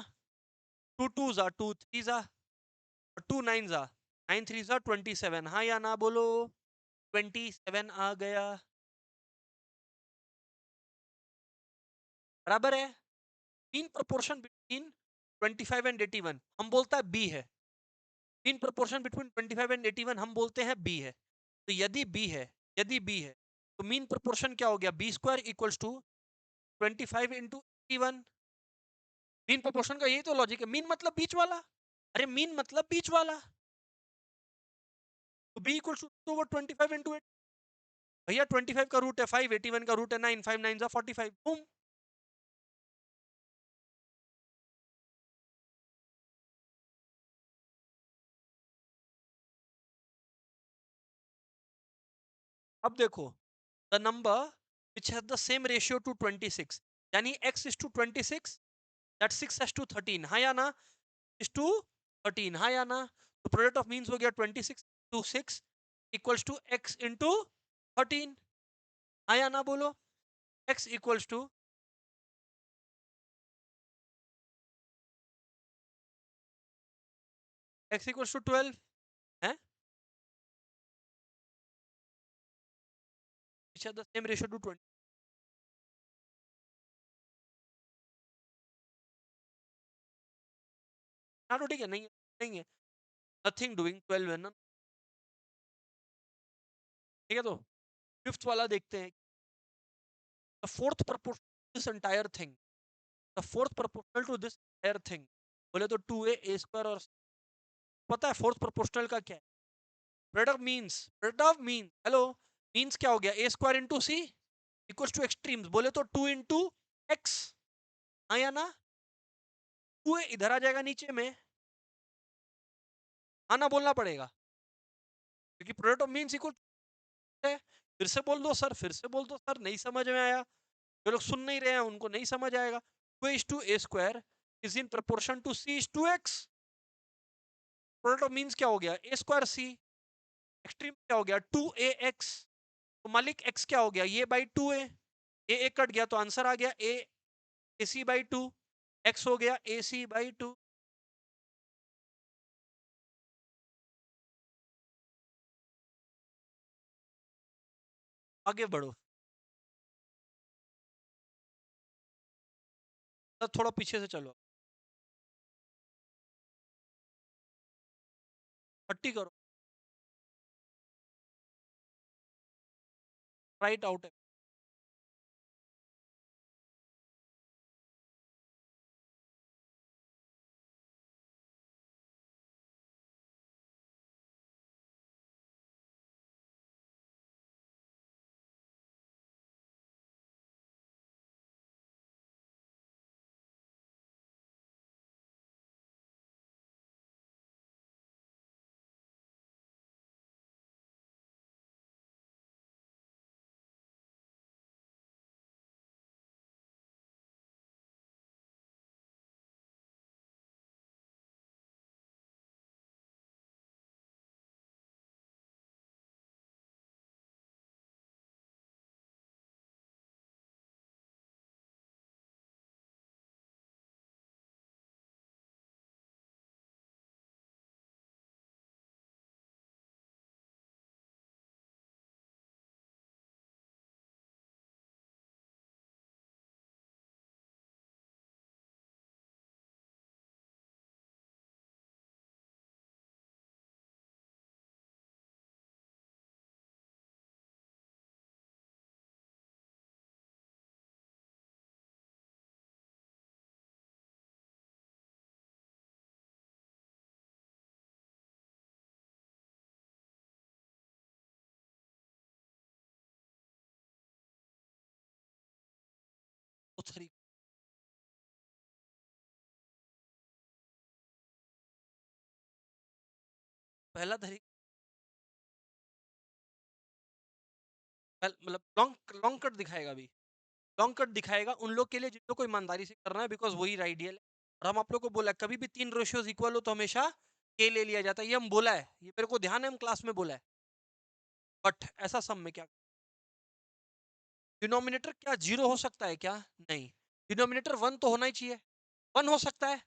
2 2 जा 2 3 जा, 2 9 जा 9 3 जा 27, हाँ या ना बोलो, 27 आ गया, बराबर है। मीन प्रोपोर्शन बिटवीन 25 एंड 81 हम बोलता है बी है, मीन प्रोपोर्शन बिटवीन 25 एंड 81 हम बोलते हैं बी है। तो यदि बी है, यदि बी है तो मीन प्रोपोर्शन क्या हो गया, B square equals to 25 into 81। Mean proportion का यही तो लॉजिक है, मीन मतलब बीच वाला, अरे मीन मतलब बीच वाला, तो B equals to over 25 into 8, भैया 25 का रूट है 5, 81 का रूट है 9, 5 9 जा 45, बूम। अब देखो, the number which has the same ratio to 26, यानी x is to 26, that 6 has to 13, हाँ या ना, इज टू 13, हाँ या ना। तो प्रोडक्ट ऑफ मीन्स हो गया 26 to 6 equals to x into 13, हाँ या ना बोलो। x equals to x equals to 12 है, which has the same ratio to 20। हाँ तो ठीक है, नहीं है, नहीं है, नथिंग डूइंग, 12 है ना, ठीक है। तो फिफ्थ वाला देखते हैं, the fourth proportional this entire thing, the fourth proportional to this entire thing, बोले तो 2a a स्क्वायर। और पता है फोर्थ प्रोपोर्शनल का क्या है? Product of mean, hello, means क्या हो गया, a square into c equals to extremes, बोले तो 2 इंटू एक्स, हाँ या ना। 2a इधर आ जाएगा नीचे में, हाँ ना बोलना पड़ेगा, क्योंकि प्रोडक्ट ऑफ मीन्स इक्वल है। फिर से बोल दो सर, फिर से बोल दो सर, नहीं समझ में आया, जो लोग सुन नहीं रहे हैं उनको नहीं समझ आएगा। 2 is to a square is in proportion to c is to x, product of means क्या हो गया, ए स्क्वायर सी, एक्सट्रीम क्या हो गया 2ax, तो मालिक x क्या हो गया, ये बाई 2a, ए कट गया तो आंसर आ गया ए ए सी बाई 2, एक्स हो गया ए सी बाई 2। आगे बढ़ो, तो थोड़ा पीछे से चलो, 30 करो, राइट आउट है। तो पहला तरीका, मतलब लॉन्ग लॉन्ग कट दिखाएगा अभी, लॉन्ग कट दिखाएगा उन लोग के लिए जिन लोग को ईमानदारी से करना है, बिकॉज वही आइडियल है। और हम आप लोग को बोला है, कभी भी 3 रेशियोज इक्वल हो तो हमेशा के ले लिया जाता है, ये हम बोला है, ये मेरे को ध्यान है, हम क्लास में बोला है। बट ऐसा सम में क्या, डिनोमिनेटर क्या जीरो हो सकता है क्या? नहीं, डिनोमिनेटर 1 तो होना ही चाहिए, 1 हो सकता है।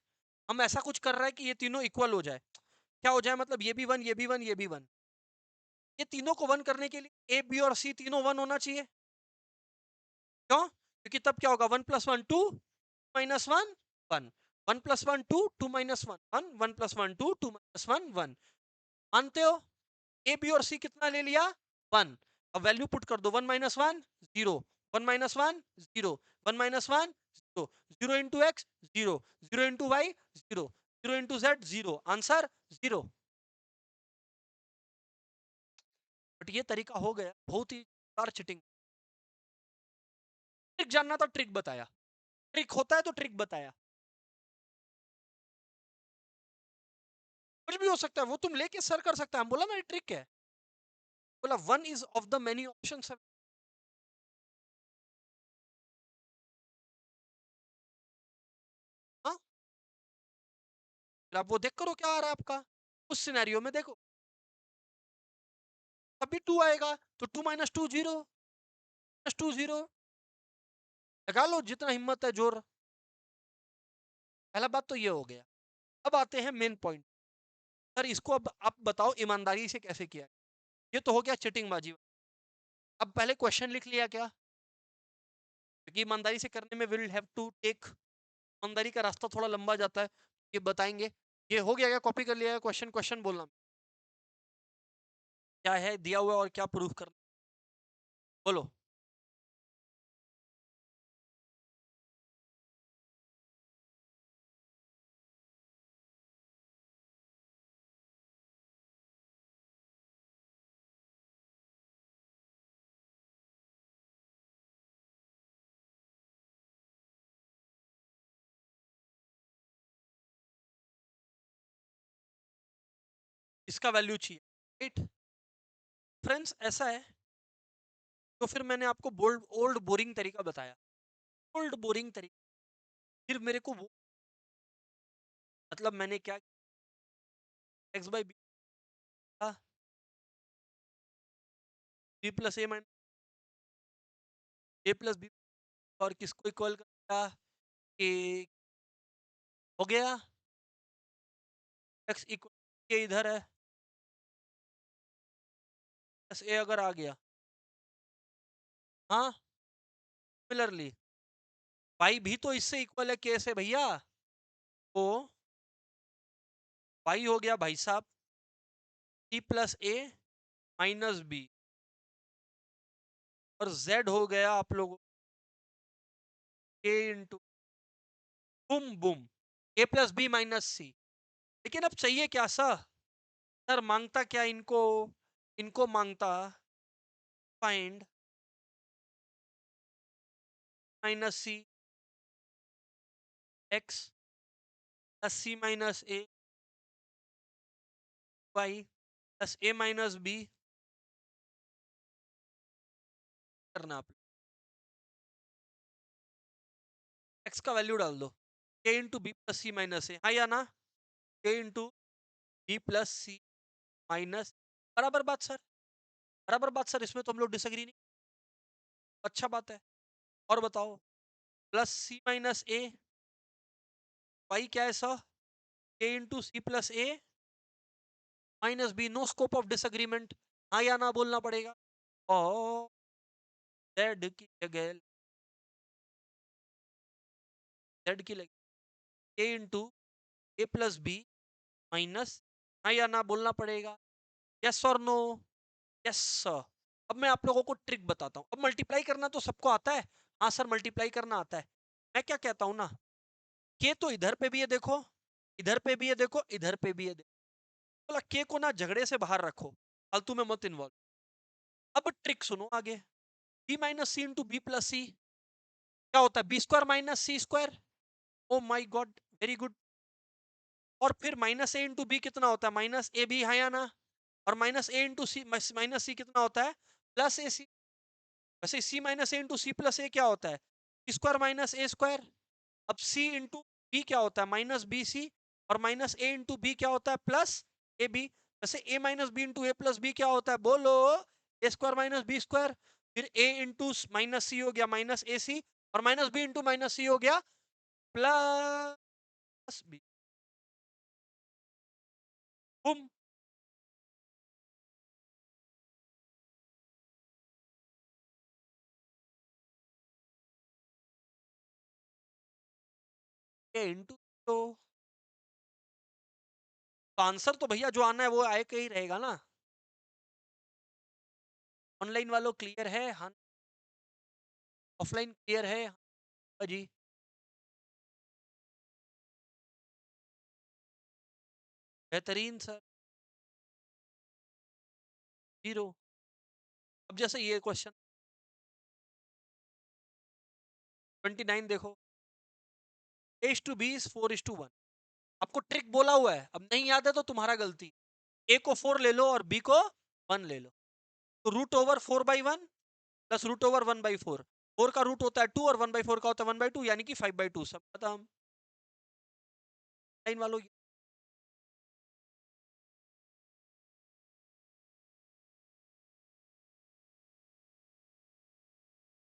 हम ऐसा कुछ कर रहा है कि ये तीनों इक्वल हो जाए, क्या हो जाए, मतलब ये भी 1, ये भी 1, ये भी 1, ये तीनों को 1 करने के लिए ए बी और सी तीनों 1 होना चाहिए। क्यों? क्योंकि तब क्या होगा, 1 + 1 2 -1 1, 1 + 1 2 2 -1 1, 1 + 1 2 2 -1 1, मानते हो? ए बी और सी कितना ले लिया, 1। अब वैल्यू पुट कर दो, 1 - 1 0, 1 - 1 0, 1 - 1 0, 0 into x 0, 0 into y 0, 0 into z 0, answer 0। But ये तरीका हो गया बहुत ही चीटिंग। ट्रिक जानना था, ट्रिक बताया, ट्रिक होता है तो ट्रिक बताया, कुछ भी हो सकता है, वो तुम लेके सर कर सकता है, हम बोला ना ये ट्रिक है। बोला one is of the many option. हाँ, फिर आप वो देख करो क्या आ रहा है आपका, उस सिनेरियो में देखो तभी टू आएगा, तो two minus two zero, plus two zero, लगा लो जितना हिम्मत है जोर। पहला बात तो ये हो गया। अब आते हैं मेन पॉइंट। सर इसको अब आप बताओ ईमानदारी से कैसे किया। ये तो हो गया चिटिंगबाजी। अब पहले क्वेश्चन लिख लिया क्या, क्योंकि ईमानदारी से करने में विल हैव टू टेक, ईमानदारी का रास्ता थोड़ा लंबा जाता है, ये बताएंगे। ये हो गया क्या, कॉपी कर लिया क्वेश्चन, क्वेश्चन बोलना क्या है दिया हुआ और क्या प्रूफ करना, बोलो। इसका वैल्यू चाहिए, राइट। फ्रेंड्स ऐसा है, तो फिर मैंने आपको बोल्ड ओल्ड बोरिंग तरीका बताया, ओल्ड बोरिंग तरीका। फिर मेरे को वो मतलब मैंने क्या, एक्स बाई बी था, B plus a minus A plus B, और किसको इक्वल करता, कि हो गया एक्स इक्वल के इधर है, प्लस ए अगर आ गया, हाँ सिमिलरली वाई भी तो इससे इक्वल है के से भैया, तो वाई हो गया भाई साहब सी प्लस ए माइनस बी, और जेड हो गया आप लोगों के इंटू बुम बुम ए प्लस बी माइनस सी। लेकिन अब चाहिए क्या सर, सर मांगता क्या इनको, इनको मांगता find minus C x plus c minus a Y plus a minus B करना आप, एक्स का वैल्यू डाल दो, के into B plus c minus ए, हाँ या ना, के into B plus c minus, बराबर बात सर, बराबर बात सर, इसमें तो हम लोग डिसएग्री नहीं, अच्छा बात है। और बताओ, plus c minus a y क्या है sir, k into c plus a minus b, no scope of disagreement, हाँ या ना बोलना पड़ेगा। और जेड की जगह, जेड की लगी ए into a plus B minus, हाँ या ना बोलना पड़ेगा, यस और नो, यस सर। अब मैं आप लोगों को ट्रिक बताता हूँ, अब मल्टीप्लाई करना तो सबको आता है, हाँ सर मल्टीप्लाई करना आता है। मैं क्या कहता हूँ ना, के तो इधर पे भी है देखो, इधर पे भी है देखो, इधर पे भी है देखो, बोला के को ना झगड़े से बाहर रखो, फालतू में मत इन्वॉल्व। अब ट्रिक सुनो आगे, बी माइनस सी इंटू बी प्लस सी क्या होता है, बी स्क्वायर माइनस सी स्क्वायर, ओ माई गॉड वेरी गुड। और फिर माइनस ए इंटू बी कितना होता है, माइनस ए बी, हाँ या ना, और माइनस ए इंटू सी माइनस सी कितना होता है, प्लस ए सी। वैसे सी माइनस ए इंटू सी प्लस ए क्या होता है, स्क्वायर माइनस ए स्क्वायर। अब सी इंटू बी क्या होता है, माइनस बी सी, और माइनस ए इंटू बी क्या होता है, प्लस ए बी। वैसे a minus b into a plus b क्या होता है, बोलो, a square minus b square. फिर ए इंटू माइनस सी हो गया माइनस ए सी, और माइनस बी इंटू माइनस सी हो गया प्लस बी, बुम। ए इंटू, तो आंसर तो भैया जो आना है वो आए के ही रहेगा ना। ऑनलाइन वालों क्लियर है, हाँ। ऑफलाइन क्लियर है, हाँ जी। बेहतरीन सर, जीरो। अब जैसे ये क्वेश्चन 29 देखो, A to B is four is to one, आपको ट्रिक बोला हुआ है, अब नहीं याद है तो तुम्हारा गलती, ए को फोर ले लो और बी को वन ले लो, तो root over 4/1 plus root over 1/4। 4 का रूट होता है 2 और 1/4 का होता है 1/2, यानी कि 5/2 सब खत्म। लाइन वालों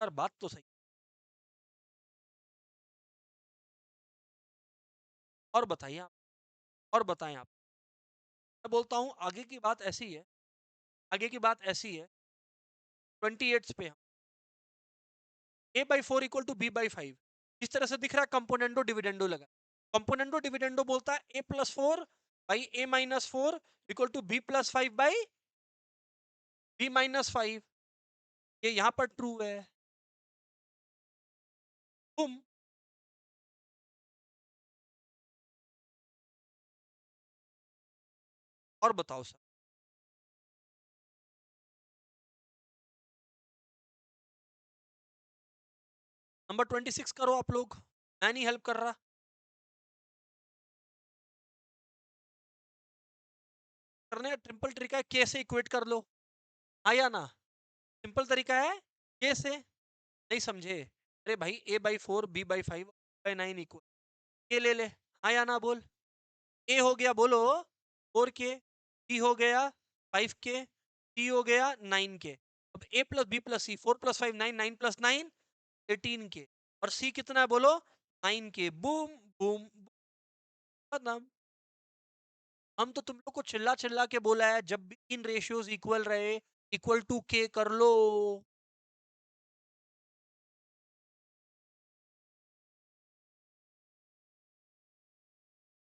यार बात तो सही। और बताइए आप, और बताएं आप। मैं बोलता हूँ आगे की बात ऐसी है, आगे की बात ऐसी है, 28 पे a/4 इक्वल टू b/5। इस तरह से दिख रहा है, कंपोनेंडो डिविडेंडो लगा। कंपोनेंडो डिविडेंडो बोलता है a+4/a-4 इक्वल टू b+5/b-5। ये यहां पर ट्रू है। तुम और बताओ सर। नंबर 26 करो आप लोग, मैं नहीं हेल्प कर रहा। करने का ट्रिपल तरीका है, के से इक्वेट कर लो। हाँ या ना? सिंपल तरीका है के से। नहीं समझे? अरे भाई a/4 b/5/9 इक्वल के ले ले। हाँ या ना बोल। ए हो गया बोलो 4 के, बी हो गया 5 के, सी हो गया 9 के। अब a+b+c 4+5 9, 9+9 18 के, और सी कितना है बोलो 9 के। बूम बूम खत्म। हम तो तुम लोग को चिल्ला चिल्ला के बोला है जब भी इन रेशियोज इक्वल रहे इक्वल टू के कर लो।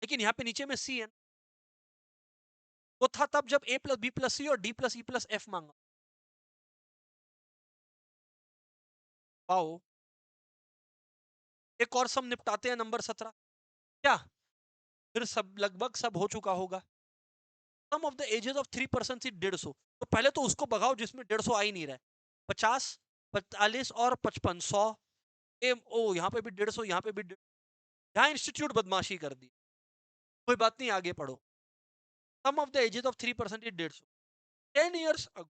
लेकिन यहाँ पे नीचे में सी है। वो था तब जब a+b+c और d+e+f मांगा। वाओ। एक और सम निपटाते हैं, नंबर 17। क्या फिर सब लगभग सब हो चुका होगा। Sum of the ages of 3 person थी 150। तो पहले तो उसको भगाओ जिसमें 150 आ ही नहीं रहा है। 50, 45 और 55, 100। ओ यहाँ पे भी 150, यहाँ पे भी 150। यहाँ इंस्टीट्यूट बदमाशी कर दी। कोई बात नहीं, आगे पढ़ो। Sum of the ages of 3 person थी 150। 10 years ago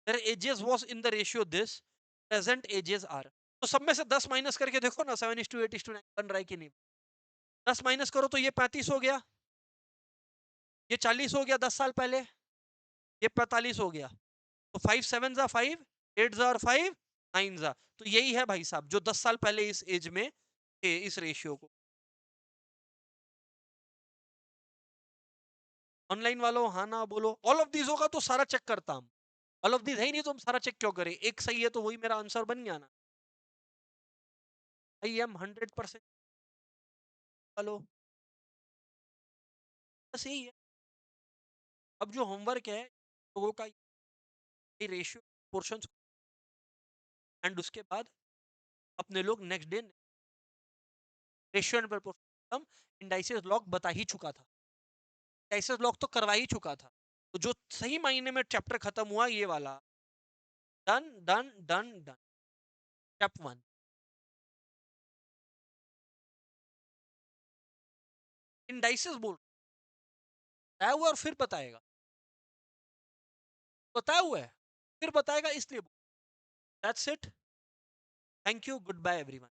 their ages was in the ratio this, present ages are। तो सब में से 10 माइनस करके देखो ना, 7:8:9 बन रहा है कि नहीं। 10 माइनस करो तो ये 35 हो गया, ये 40 हो गया 10 साल पहले, ये 45 हो गया। तो 5 7 जा 5, 8 जा और 5 9 जा। तो यही है भाई साहब जो 10 साल पहले इस एज में थे, इस रेशियो को। ऑनलाइन वालों हाँ ना बोलो। ऑल ऑफ दीज होगा तो सारा चेक करता हम। ऑल ऑफ दीज है ही नहीं तो हम सारा चेक क्यों करें? एक सही है तो वही मेरा आंसर बन गया ना। आई एम 100% वालों, बस यही है। अब जो होमवर्क है लोगों का, रेशियो पोर्शन, एंड उसके बाद अपने लोग next day ratio and proportion indices log बता ही चुका था। इंडाइसेस लॉग तो करवा ही चुका था। तो जो सही मायने में चैप्टर खत्म हुआ ये वाला। Done done done done. Step 1। Indices बोल बताया हुआ और फिर बताएगा। बताया हुआ है फिर बताएगा, इसलिए that's it. Thank you, good bye everyone.